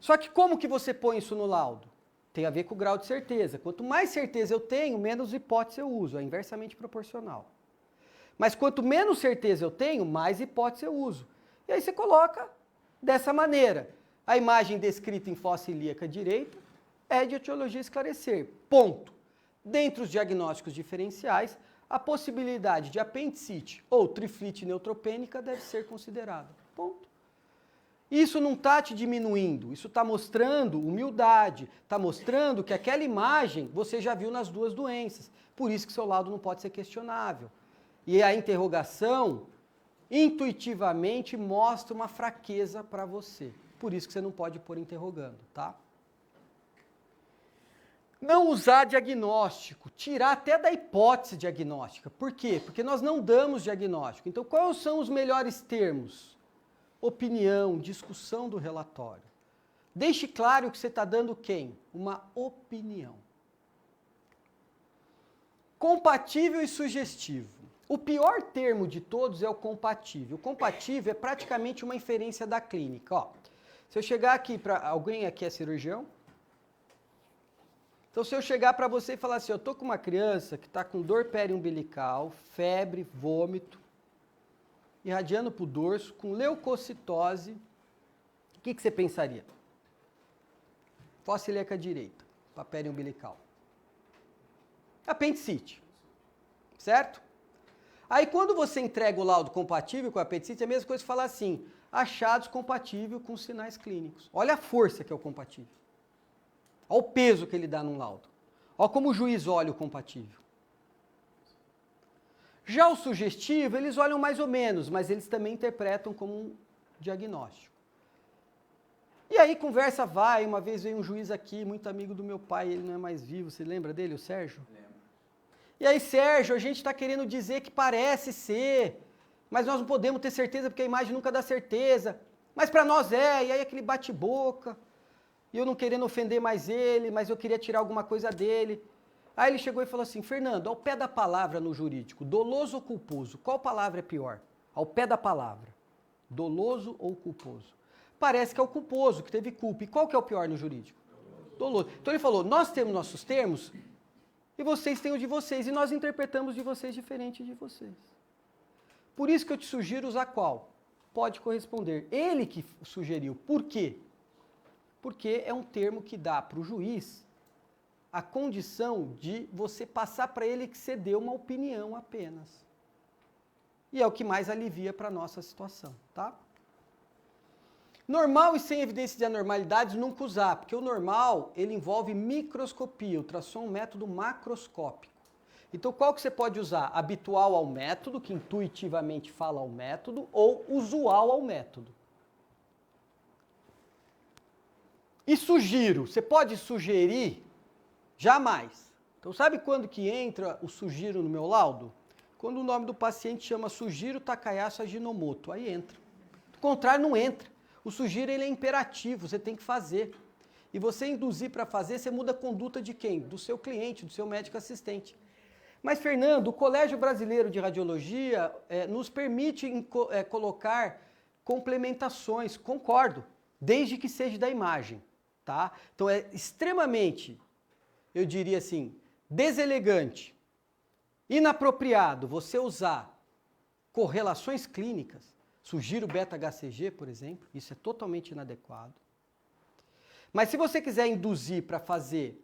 Só que como que você põe isso no laudo? Tem a ver com o grau de certeza. Quanto mais certeza eu tenho, menos hipótese eu uso. É inversamente proporcional. Mas quanto menos certeza eu tenho, mais hipótese eu uso. E aí você coloca dessa maneira. A imagem descrita em fossa ilíaca direita é de etiologia esclarecer. Ponto. Dentre os diagnósticos diferenciais, a possibilidade de apendicite ou triflite neutropênica deve ser considerada. Ponto. Isso não está te diminuindo, isso está mostrando humildade, está mostrando que aquela imagem você já viu nas duas doenças. Por isso que seu laudo não pode ser questionável. E a interrogação, intuitivamente, mostra uma fraqueza para você. Por isso que você não pode pôr interrogando, tá? Não usar diagnóstico, tirar até da hipótese diagnóstica. Por quê? Porque nós não damos diagnóstico. Então, quais são os melhores termos? Opinião, discussão do relatório. Deixe claro que você está dando quem? Uma opinião. Compatível e sugestivo. O pior termo de todos é o compatível. O compatível é praticamente uma inferência da clínica. Ó, se eu chegar aqui para... Alguém aqui é cirurgião? Então, se eu chegar para você e falar assim, eu estou com uma criança que está com dor periumbilical, febre, vômito, irradiando para o dorso, com leucocitose, o que você pensaria? Fossa ilíaca direita, para periumbilical. Apendicite, certo? Aí, quando você entrega o laudo compatível com a apendicite, é a mesma coisa que falar assim, achados compatível com sinais clínicos. Olha a força que é o compatível. Olha o peso que ele dá num laudo. Olha como o juiz olha o compatível. Já o sugestivo, eles olham mais ou menos, mas eles também interpretam como um diagnóstico. E aí conversa vai, uma vez veio um juiz aqui, muito amigo do meu pai, ele não é mais vivo, você lembra dele, o Sérgio? Lembro. E aí, Sérgio, a gente está querendo dizer que parece ser, mas nós não podemos ter certeza porque a imagem nunca dá certeza. Mas para nós é, e aí aquele bate-boca... E eu não querendo ofender mais ele, mas eu queria tirar alguma coisa dele. Aí ele chegou e falou assim, Fernando, ao pé da palavra no jurídico, doloso ou culposo, qual palavra é pior? Ao pé da palavra, doloso ou culposo? Parece que é o culposo, que teve culpa. E qual que é o pior no jurídico? Doloso. Então ele falou, nós temos nossos termos e vocês têm o de vocês. E nós interpretamos de vocês diferente de vocês. Por isso que eu te sugiro usar qual? Pode corresponder. Ele que sugeriu. Por quê? Porque é um termo que dá para o juiz a condição de você passar para ele que você deu uma opinião apenas. E é o que mais alivia para a nossa situação, tá? Normal e sem evidência de anormalidades, nunca usar, porque o normal, ele envolve microscopia, ultrassom, método macroscópico. Então, qual que você pode usar? Habitual ao método, que intuitivamente fala ao método, ou usual ao método. E sugiro, você pode sugerir? Jamais. Então, sabe quando que entra o sugiro no meu laudo? Quando o nome do paciente chama Sugiro Takayasu Ajinomoto, aí entra. Do contrário, não entra. O sugiro ele é imperativo, você tem que fazer. E você induzir para fazer, você muda a conduta de quem? Do seu cliente, do seu médico assistente. Mas, Fernando, o Colégio Brasileiro de Radiologia nos permite colocar complementações, concordo, desde que seja da imagem. Tá? Então é extremamente, eu diria assim, deselegante, inapropriado você usar correlações clínicas, sugiro beta-HCG, por exemplo, isso é totalmente inadequado. Mas se você quiser induzir para fazer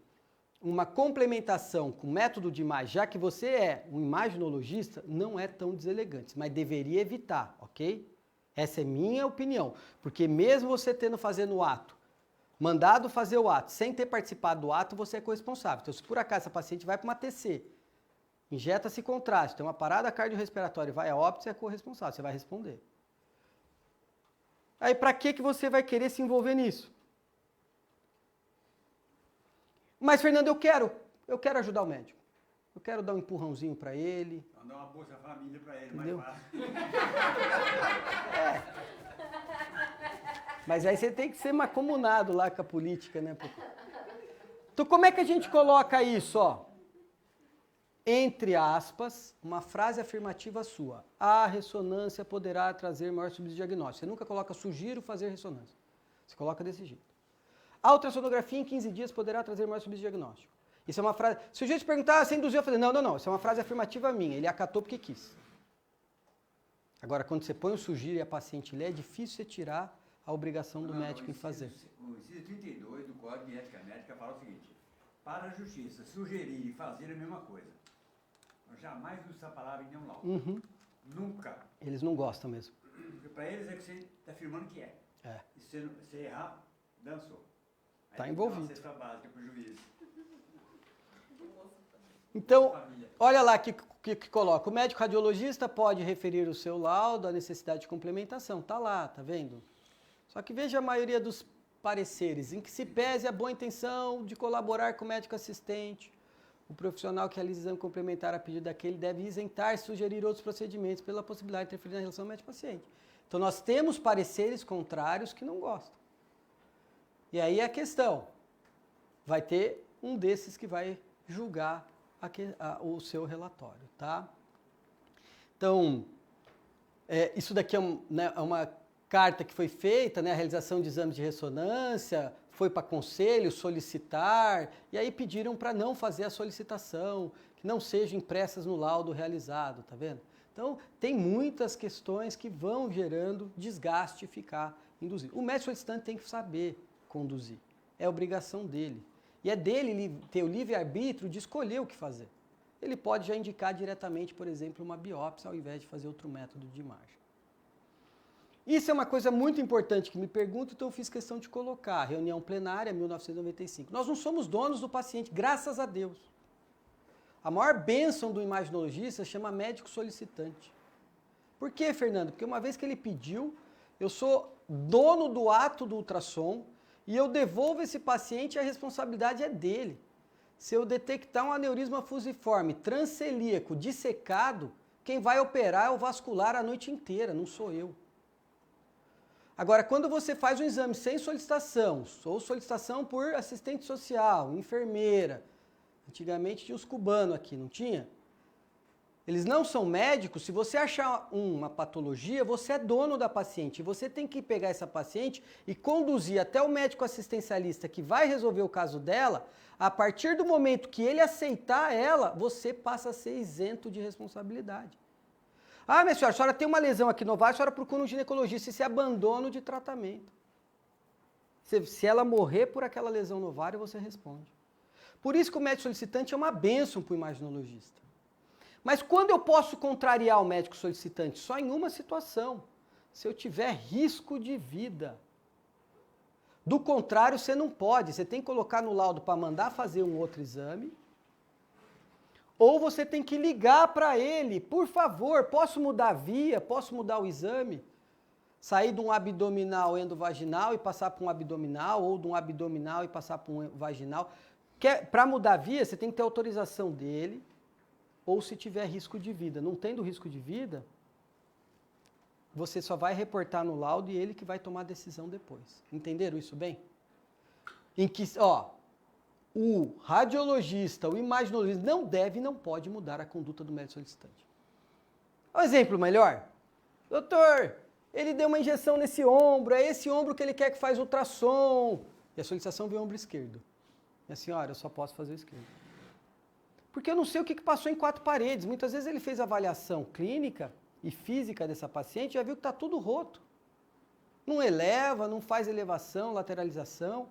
uma complementação com método de imagem, já que você é um imaginologista, não é tão deselegante, mas deveria evitar, ok? Essa é minha opinião, porque mesmo você fazendo o ato, mandado fazer o ato, sem ter participado do ato, você é corresponsável. Então, se por acaso essa paciente vai para uma TC Injeta-se contraste, tem uma parada cardiorrespiratória, vai a óbito, você é corresponsável, você vai responder. Aí para que você vai querer se envolver nisso? Mas, Fernando, eu quero ajudar o médico. Eu quero dar um empurrãozinho para ele. Dar uma Bolsa Família para ele, Entendeu? mais fácil. Mas aí você tem que ser macomunado lá com a política, né? Então, como é que a gente coloca isso, ó? Entre aspas, uma frase afirmativa sua. A ressonância poderá trazer maior subsídio diagnóstico. Você nunca coloca sugiro fazer ressonância. Você coloca desse jeito. A ultrassonografia em 15 dias poderá trazer maior subsídio diagnóstico. Isso é uma frase... Se o juiz perguntar, você induziu a fazer? Não. Isso é uma frase afirmativa minha. Ele acatou porque quis. Agora, quando você põe o sugiro e a paciente lê, é difícil você tirar a obrigação do médico em fazer. O inciso 32 do Código de Ética Médica fala o seguinte: para a justiça sugerir e fazer a mesma coisa. Eu jamais uso essa palavra em nenhum laudo. Uhum. Nunca. Eles não gostam mesmo. Porque para eles é que você está afirmando que é. E se você errar, dançou. Está envolvido. Uma cesta básica para o juiz. Então, olha lá que coloca. O médico radiologista pode referir o seu laudo à necessidade de complementação. Tá lá, tá vendo? Só que veja a maioria dos pareceres, em que se pese a boa intenção de colaborar com o médico assistente, o profissional que realiza o exame complementar a pedido daquele deve isentar e sugerir outros procedimentos pela possibilidade de interferir na relação médico-paciente. Então, nós temos pareceres contrários que não gostam. E aí a questão, vai ter um desses que vai julgar o seu relatório, tá? Então, isso daqui é uma carta que foi feita, né, a realização de exames de ressonância, foi para conselho solicitar, e aí pediram para não fazer a solicitação, que não sejam impressas no laudo realizado, tá vendo? Então, tem muitas questões que vão gerando desgaste e ficar induzido. O médico solicitante tem que saber conduzir, é obrigação dele. E é dele ter o livre-arbítrio de escolher o que fazer. Ele pode já indicar diretamente, por exemplo, uma biópsia, ao invés de fazer outro método de imagem. Isso é uma coisa muito importante que me perguntam, então eu fiz questão de colocar. Reunião plenária, 1995. Nós não somos donos do paciente, graças a Deus. A maior bênção do imaginologista chama médico solicitante. Por quê, Fernando? Porque uma vez que ele pediu, eu sou dono do ato do ultrassom e eu devolvo esse paciente e a responsabilidade é dele. Se eu detectar um aneurisma fusiforme transcelíaco dissecado, quem vai operar é o vascular a noite inteira, não sou eu. Agora, quando você faz um exame sem solicitação, ou solicitação por assistente social, enfermeira, antigamente tinha os cubanos aqui, não tinha? Eles não são médicos, se você achar uma patologia, você é dono da paciente. Você tem que pegar essa paciente e conduzir até o médico assistencialista que vai resolver o caso dela. A partir do momento que ele aceitar ela, você passa a ser isento de responsabilidade. Ah, minha senhora, a senhora tem uma lesão aqui no ovário, a senhora procura um ginecologista e se abandona de tratamento. Se ela morrer por aquela lesão no ovário, você responde. Por isso que o médico solicitante é uma bênção para o imaginologista. Mas quando eu posso contrariar o médico solicitante? Só em uma situação, se eu tiver risco de vida. Do contrário, você não pode, você tem que colocar no laudo para mandar fazer um outro exame, ou você tem que ligar para ele, por favor, posso mudar a via, posso mudar o exame? Sair de um abdominal endovaginal e passar para um abdominal, ou de um abdominal e passar para um vaginal. Para mudar a via, você tem que ter autorização dele, ou se tiver risco de vida. Não tendo risco de vida, você só vai reportar no laudo e ele que vai tomar a decisão depois. Entenderam isso bem? Em que, o radiologista, o imaginologista não deve e não pode mudar a conduta do médico solicitante. Um exemplo melhor. Doutor, ele deu uma injeção nesse ombro, é esse ombro que ele quer que faz ultrassom. E a solicitação veio o ombro esquerdo. Minha senhora, eu só posso fazer o esquerdo. Porque eu não sei o que passou em 4 paredes. Muitas vezes ele fez a avaliação clínica e física dessa paciente e já viu que está tudo roto. Não eleva, não faz elevação, lateralização.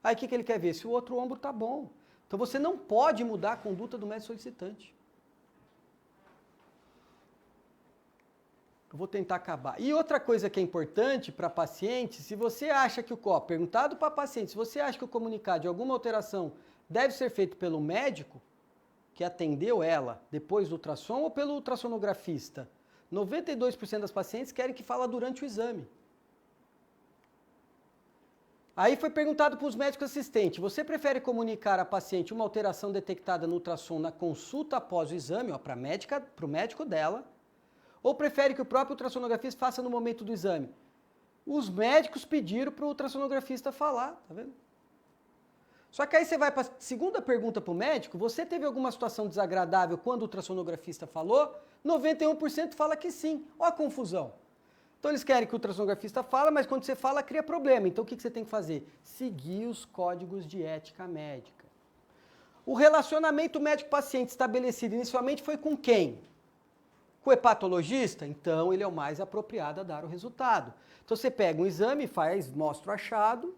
Aí o que ele quer ver? Se o outro ombro está bom. Então você não pode mudar a conduta do médico solicitante. Eu vou tentar acabar. E outra coisa que é importante para paciente, se você acha que perguntado para paciente, se você acha que o comunicado de alguma alteração deve ser feito pelo médico, que atendeu ela depois do ultrassom ou pelo ultrassonografista? 92% das pacientes querem que fala durante o exame. Aí foi perguntado para os médicos assistentes, você prefere comunicar à paciente uma alteração detectada no ultrassom na consulta após o exame, para o médico dela, ou prefere que o próprio ultrassonografista faça no momento do exame? Os médicos pediram para o ultrassonografista falar, tá vendo? Só que aí você vai para a segunda pergunta para o médico, você teve alguma situação desagradável quando o ultrassonografista falou? 91% fala que sim. Olha a confusão. Então eles querem que o ultrassonografista fala, mas quando você fala, cria problema. Então o que você tem que fazer? Seguir os códigos de ética médica. O relacionamento médico-paciente estabelecido inicialmente foi com quem? Com o hepatologista? Então ele é o mais apropriado a dar o resultado. Então você pega um exame, mostra o achado,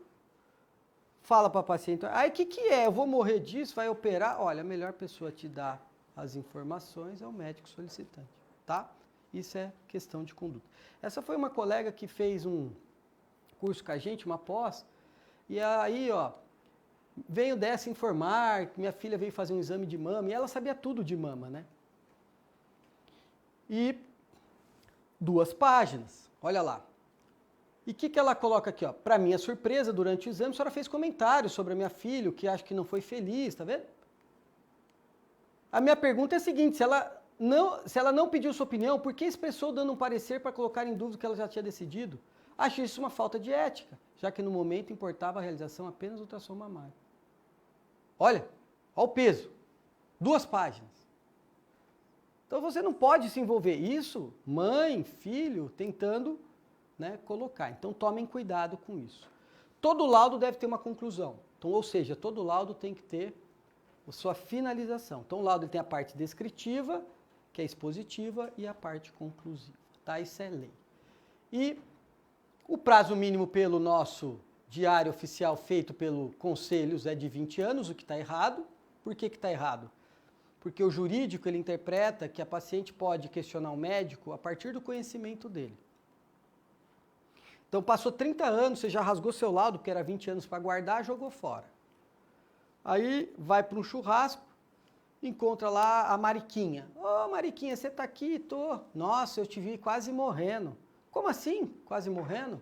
fala para a paciente, aí o que é? Eu vou morrer disso, vai operar? Olha, a melhor pessoa a te dar as informações é o médico solicitante, tá? Isso é questão de conduta. Essa foi uma colega que fez um curso com a gente, uma pós, e aí, veio dessa informar, minha filha veio fazer um exame de mama, e ela sabia tudo de mama, né? E 2 páginas, olha lá. E o que ela coloca aqui? Para minha surpresa, durante o exame, a senhora fez comentários sobre a minha filha, que acho que não foi feliz, tá vendo? A minha pergunta é a seguinte, se ela não pediu sua opinião, por que expressou dando um parecer para colocar em dúvida o que ela já tinha decidido? Acho isso uma falta de ética, já que no momento importava a realização apenas do ultrassom mamário. Olha o peso, 2 páginas. Então você não pode se envolver. Isso, mãe, filho, tentando colocar. Então tomem cuidado com isso. Todo laudo deve ter uma conclusão. Então, ou seja, todo laudo tem que ter a sua finalização. Então o laudo tem a parte descritiva, que é expositiva, e a parte conclusiva. Tá? Isso é lei. E o prazo mínimo pelo nosso diário oficial feito pelo Conselhos é de 20 anos, o que está errado. Por que está errado? Porque o jurídico ele interpreta que a paciente pode questionar o médico a partir do conhecimento dele. Então passou 30 anos, você já rasgou seu laudo, porque era 20 anos para guardar, jogou fora. Aí vai para um churrasco, encontra lá a Mariquinha. Ô Mariquinha, você está aqui? Tô. Nossa, eu te vi quase morrendo. Como assim? Quase morrendo?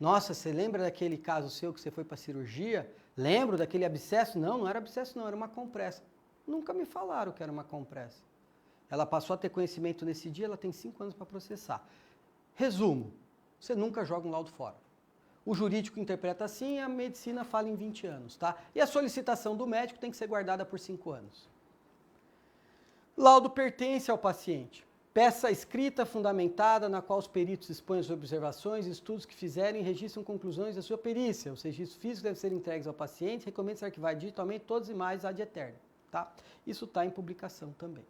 Nossa, você lembra daquele caso seu que você foi para cirurgia? Lembro daquele abscesso? Não, não era abscesso não, era uma compressa. Nunca me falaram que era uma compressa. Ela passou a ter conhecimento nesse dia, ela tem 5 anos para processar. Resumo, você nunca joga um laudo fora. O jurídico interpreta assim e a medicina fala em 20 anos, tá? E a solicitação do médico tem que ser guardada por 5 anos. Laudo pertence ao paciente. Peça escrita fundamentada na qual os peritos expõem as observações e estudos que fizerem e registram conclusões da sua perícia. Os registros físicos devem ser entregues ao paciente, recomenda-se arquivar digitalmente todas as imagens ad eterno. Tá? Isso está em publicação também.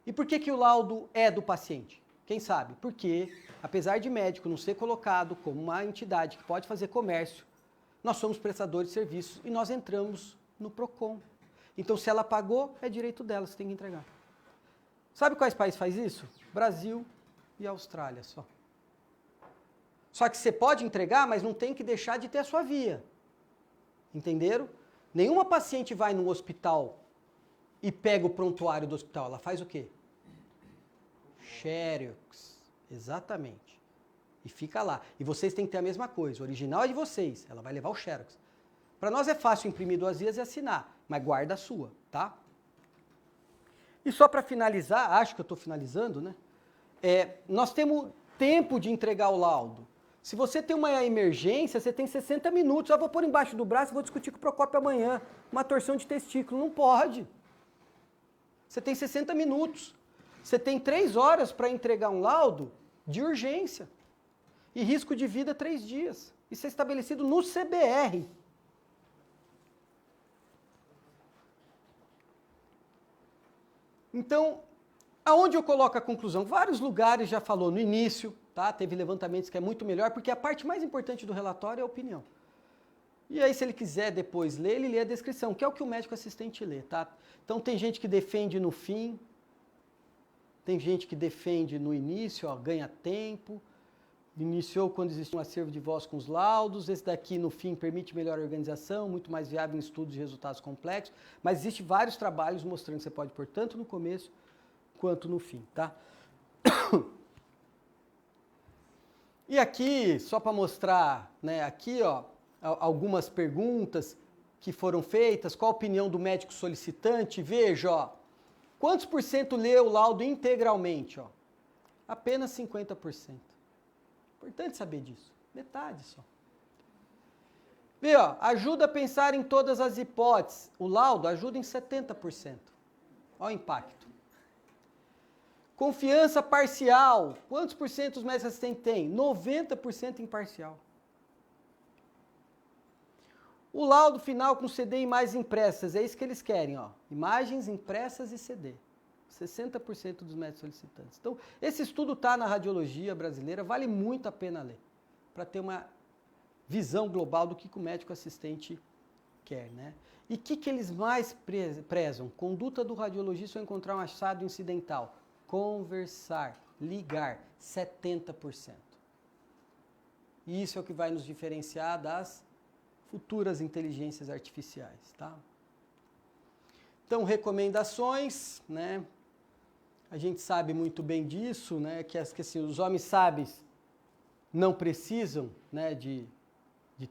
E por que o laudo é do paciente? Quem sabe? Porque, apesar de médico não ser colocado como uma entidade que pode fazer comércio, nós somos prestadores de serviços e nós entramos no PROCON. Então, se ela pagou, é direito dela, você tem que entregar. Sabe quais países faz isso? Brasil e Austrália só. Só que você pode entregar, mas não tem que deixar de ter a sua via. Entenderam? Nenhuma paciente vai num hospital e pega o prontuário do hospital. Ela faz o quê? Xerox. Exatamente. E fica lá. E vocês têm que ter a mesma coisa. O original é de vocês. Ela vai levar o Xerox. Para nós é fácil imprimir 2 vezes e assinar. Mas guarda a sua, tá? E só para finalizar, acho que eu estou finalizando, né? Nós temos tempo de entregar o laudo. Se você tem uma emergência, você tem 60 minutos. Eu vou pôr embaixo do braço e vou discutir com o Procópio amanhã. Uma torção de testículo. Não pode. Você tem 60 minutos. Você tem 3 horas para entregar um laudo de urgência. E risco de vida 3 dias. Isso é estabelecido no CBR. Então, aonde eu coloco a conclusão? Vários lugares já falou no início, tá? Teve levantamentos que é muito melhor, porque a parte mais importante do relatório é a opinião. E aí, se ele quiser depois ler, ele lê a descrição, que é o que o médico assistente lê, tá? Então, tem gente que defende no fim, tem gente que defende no início, ganha tempo. iniciou quando existia um acervo de voz com os laudos. Esse daqui, no fim, permite melhor organização, muito mais viável em estudos de resultados complexos. Mas existem vários trabalhos mostrando que você pode pôr tanto no começo quanto no fim, tá? E aqui, só para mostrar, né, aqui, ó, algumas perguntas que foram feitas. Qual a opinião do médico solicitante? Veja, ó, quantos por cento lê o laudo integralmente, ó? Apenas 50%. Importante saber disso. Metade só. Vê, ó, ajuda a pensar em todas as hipóteses. O laudo ajuda em 70%. Olha o impacto. Confiança parcial. Quantos por cento os médicos assistentes têm? 90% imparcial. O laudo final com CD e imagens impressas. É isso que eles querem, ó. Imagens impressas e CD. 60% dos médicos solicitantes. Então, esse estudo está na radiologia brasileira, vale muito a pena ler, para ter uma visão global do que o médico assistente quer, né? E o que eles mais prezam? Conduta do radiologista ao encontrar um achado incidental. Conversar, ligar, 70%. E isso é o que vai nos diferenciar das futuras inteligências artificiais, tá? Então, recomendações, né? A gente sabe muito bem disso, né? Que assim, os homens sábios não precisam, né, de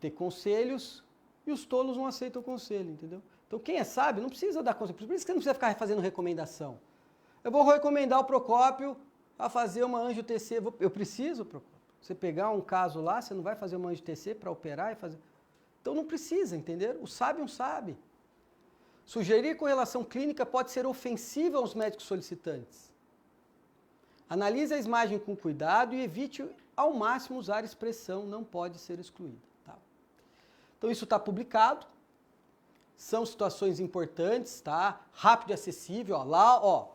ter conselhos e os tolos não aceitam o conselho, entendeu? Então, quem é sábio não precisa dar conselho. Por isso que você não precisa ficar fazendo recomendação. Eu vou recomendar o Procópio a fazer uma angio-TC. Eu preciso, Procópio. Você pegar um caso lá, você não vai fazer uma angio-TC para operar e fazer... Então, não precisa, entendeu? O sábio não sabe. Sugerir correlação clínica pode ser ofensiva aos médicos solicitantes. Analise a imagem com cuidado e evite ao máximo usar expressão não pode ser excluída. Tá? Então isso está publicado, são situações importantes, tá? Rápido e acessível, ó, lá, ó,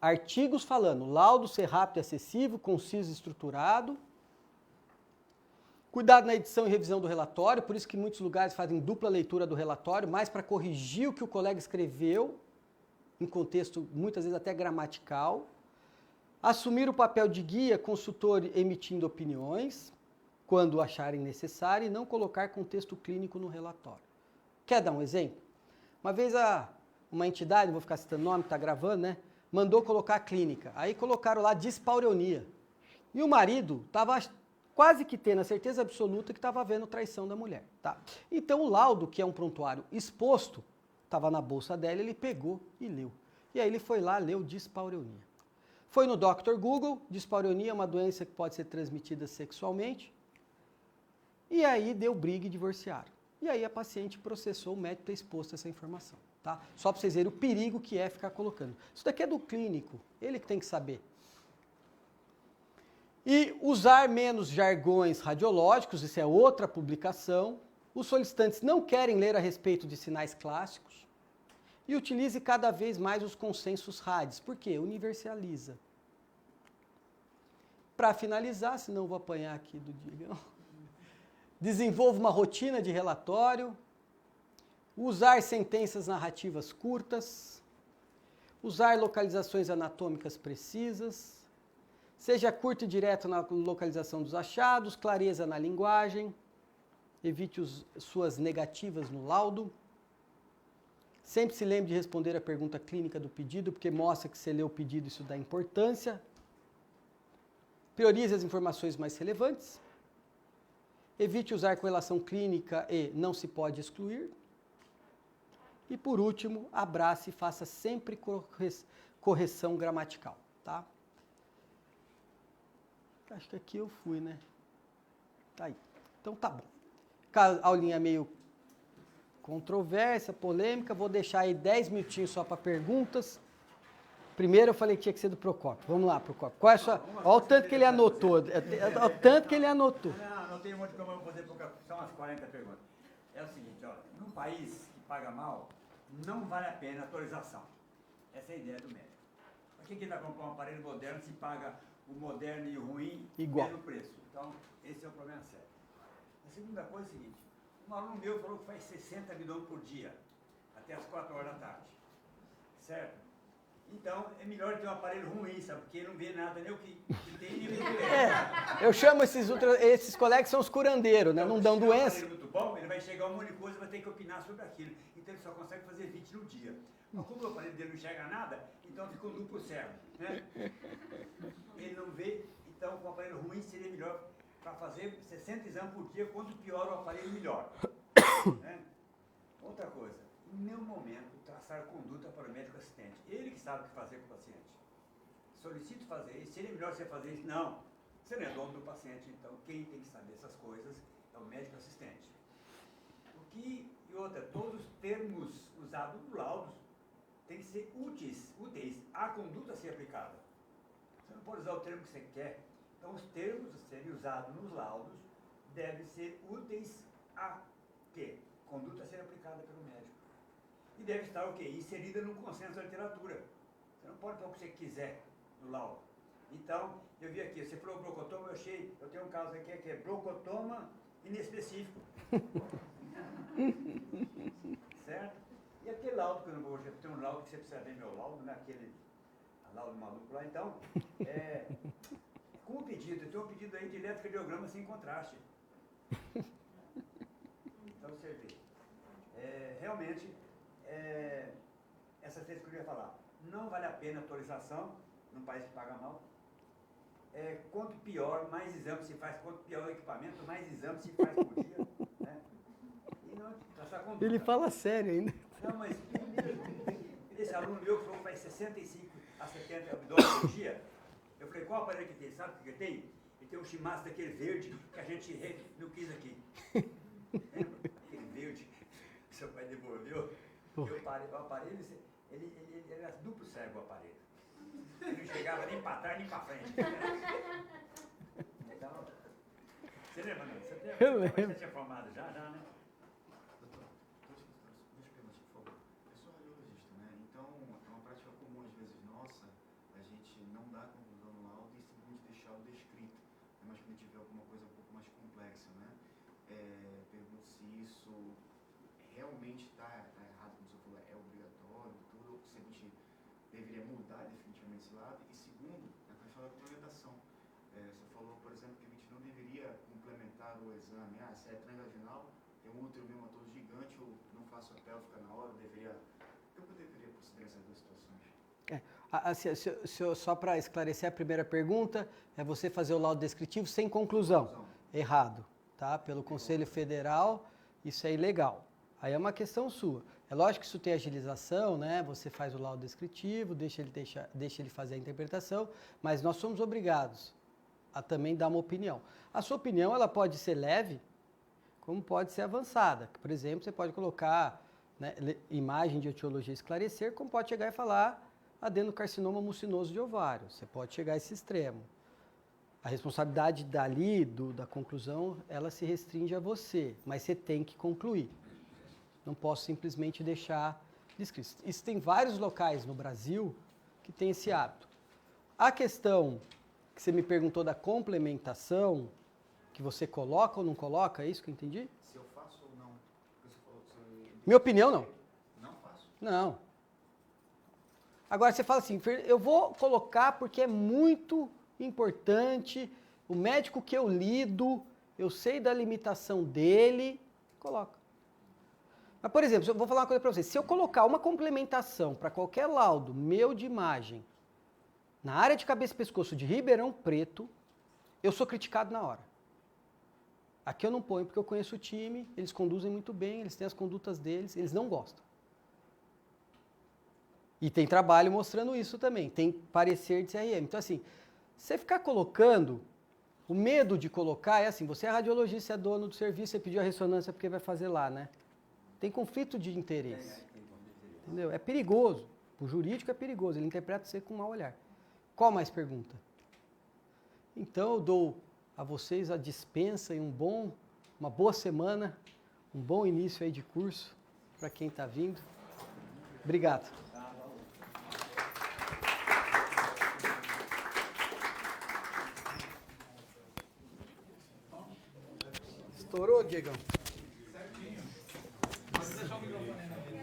artigos falando, laudo ser rápido e acessível, conciso e estruturado. Cuidado na edição e revisão do relatório, por isso que muitos lugares fazem dupla leitura do relatório, mais para corrigir o que o colega escreveu, em contexto muitas vezes até gramatical. Assumir o papel de guia, consultor emitindo opiniões, quando acharem necessário, e não colocar contexto clínico no relatório. Quer dar um exemplo? Uma vez uma entidade, não vou ficar citando nome, está gravando, né? Mandou colocar a clínica. Aí colocaram lá dispareunia. E o marido estava quase que tendo a certeza absoluta que estava havendo traição da mulher. Tá? Então o laudo, que é um prontuário exposto, estava na bolsa dela, ele pegou e leu. E aí ele foi lá, leu dispareunia. Foi no Dr. Google, dispareunia é uma doença que pode ser transmitida sexualmente. E aí deu briga e divorciaram. E aí a paciente processou o médico ter exposto essa informação. Tá? Só para vocês verem o perigo que é ficar colocando. Isso daqui é do clínico, ele que tem que saber. E usar menos jargões radiológicos, isso é outra publicação. Os solicitantes não querem ler a respeito de sinais clássicos. E utilize cada vez mais os consensos RADs. Por quê? Universaliza. Para finalizar, senão eu vou apanhar aqui do Diego. Desenvolva uma rotina de relatório. Usar sentenças narrativas curtas. Usar localizações anatômicas precisas. Seja curto e direto na localização dos achados. Clareza na linguagem. Evite suas negativas no laudo. Sempre se lembre de responder a pergunta clínica do pedido, porque mostra que você leu o pedido, isso dá importância. Priorize as informações mais relevantes. Evite usar correlação clínica e não se pode excluir. E por último, abrace e faça sempre correção gramatical. Tá? Acho que aqui eu fui, né? Tá aí. Então tá bom. A aulinha meio controvérsia, polêmica, vou deixar aí 10 minutinhos só para perguntas. Primeiro eu falei que tinha que ser do Procópio. Vamos lá, Procópio. Qual é a sua... Olha o tanto que ele anotou. Olha o tanto que ele anotou. Não tem um monte que eu vou fazer, porque são umas 40 perguntas. É o seguinte, ó, num país que paga mal, não vale a pena atualização. Essa é a ideia do médico. Para que ele vai comprar um aparelho moderno se paga o moderno e o ruim igual pelo preço? Então, esse é o problema sério. A segunda coisa é o seguinte, um aluno meu falou que faz 60 milhões por dia, até as 4 horas da tarde, certo? Então, é melhor ter um aparelho ruim, sabe? Porque ele não vê nada, nem o que tem, nem o que tem. Eu chamo esses colegas que são os curandeiros, né? Então, não dão se doença. Se é um aparelho muito bom, ele vai chegar a um monte de coisa e vai ter que opinar sobre aquilo. Então, ele só consegue fazer 20 no dia. Mas como o aparelho dele não enxerga nada, então fica um duplo cego, né? Ele não vê, então com o aparelho ruim seria melhor para fazer 60 exames por dia, quanto pior o aparelho, melhor. Né? Outra coisa, em nenhum momento traçar conduta para o médico assistente. Ele que sabe o que fazer com o paciente. Solicito fazer isso, seria melhor você fazer isso? Não. Você não é dono do paciente, então quem tem que saber essas coisas é o médico assistente. E outra, todos os termos usados no laudo têm que ser úteis à conduta a ser aplicada. Você não pode usar o termo que você quer. Então, os termos a serem usados nos laudos devem ser úteis a quê? Conduta a ser aplicada pelo médico. E deve estar o quê? Inserida no consenso da literatura. Você não pode pôr o que você quiser no laudo. Então, eu vi aqui, você falou brocotoma, eu tenho um caso aqui que é brocotoma inespecífico. Certo? E aquele laudo que eu não vou, tem um laudo que você precisa ver meu laudo, né? Aquele laudo maluco lá, então, com o pedido, eu tenho um pedido aí de eletrocardiograma sem contraste. Então você vê, realmente, essas três que eu ia falar, não vale a pena atualização num país que paga mal. Quanto pior, mais exames se faz, quanto pior o equipamento, mais exames se faz por dia. Né? E não, ele fala sério ainda. Não, mas esse aluno meu que falou que faz 65 a 70 abdômen por dia, eu falei, qual aparelho que tem? Sabe o que ele tem? Ele tem um Shimatsu daquele verde que a gente não quis aqui. Lembra? Aquele verde que seu pai devolveu. Eu parei, o aparelho, ele era duplo cego o aparelho. Ele não chegava nem para trás nem para frente. Então, você lembra, não? Eu lembro. Você tinha formado já, né? Realmente está errado, como você falou, é obrigatório, tudo, se a gente deveria mudar definitivamente esse lado. E segundo, a questão da complementação. Você falou, por exemplo, que a gente não deveria complementar o exame. Se é transvaginal, tem um útero neumatoso gigante, ou não faço a pélvica na hora, eu deveria considerar essas duas situações. Só para esclarecer a primeira pergunta, é você fazer o laudo descritivo sem conclusão. Errado, tá? Pelo Conselho Federal, isso é ilegal. Aí é uma questão sua. É lógico que isso tem agilização, né? Você faz o laudo descritivo, deixa ele fazer a interpretação, mas nós somos obrigados a também dar uma opinião. A sua opinião, ela pode ser leve, como pode ser avançada. Por exemplo, você pode colocar, né, imagem de etiologia esclarecer, como pode chegar e falar adenocarcinoma mucinoso de ovário. Você pode chegar a esse extremo. A responsabilidade da conclusão, ela se restringe a você, mas você tem que concluir. Não posso simplesmente deixar descrito. Isso tem vários locais no Brasil que tem esse hábito. A questão que você me perguntou da complementação, que você coloca ou não coloca, é isso que eu entendi? Se eu faço ou não? Você falou que Minha opinião, não. Não faço? Não. Agora você fala assim, eu vou colocar porque é muito importante, o médico que eu lido, eu sei da limitação dele, coloca. Mas, por exemplo, eu vou falar uma coisa para você. Se eu colocar uma complementação para qualquer laudo meu de imagem na área de cabeça e pescoço de Ribeirão Preto, eu sou criticado na hora. Aqui eu não ponho porque eu conheço o time, eles conduzem muito bem, eles têm as condutas deles, eles não gostam. E tem trabalho mostrando isso também, tem parecer de CRM. Então, assim, você ficar colocando, o medo de colocar é assim, você é radiologista, você é dono do serviço, você pediu a ressonância porque vai fazer lá, né? Tem conflito de interesse, entendeu? É perigoso, o jurídico é perigoso, ele interpreta você com um mau olhar. Qual mais pergunta? Então eu dou a vocês a dispensa e uma boa semana, um bom início aí de curso para quem está vindo. Obrigado. Estourou, Diegão? Certinho. Pode deixar o microfone aí na mesa.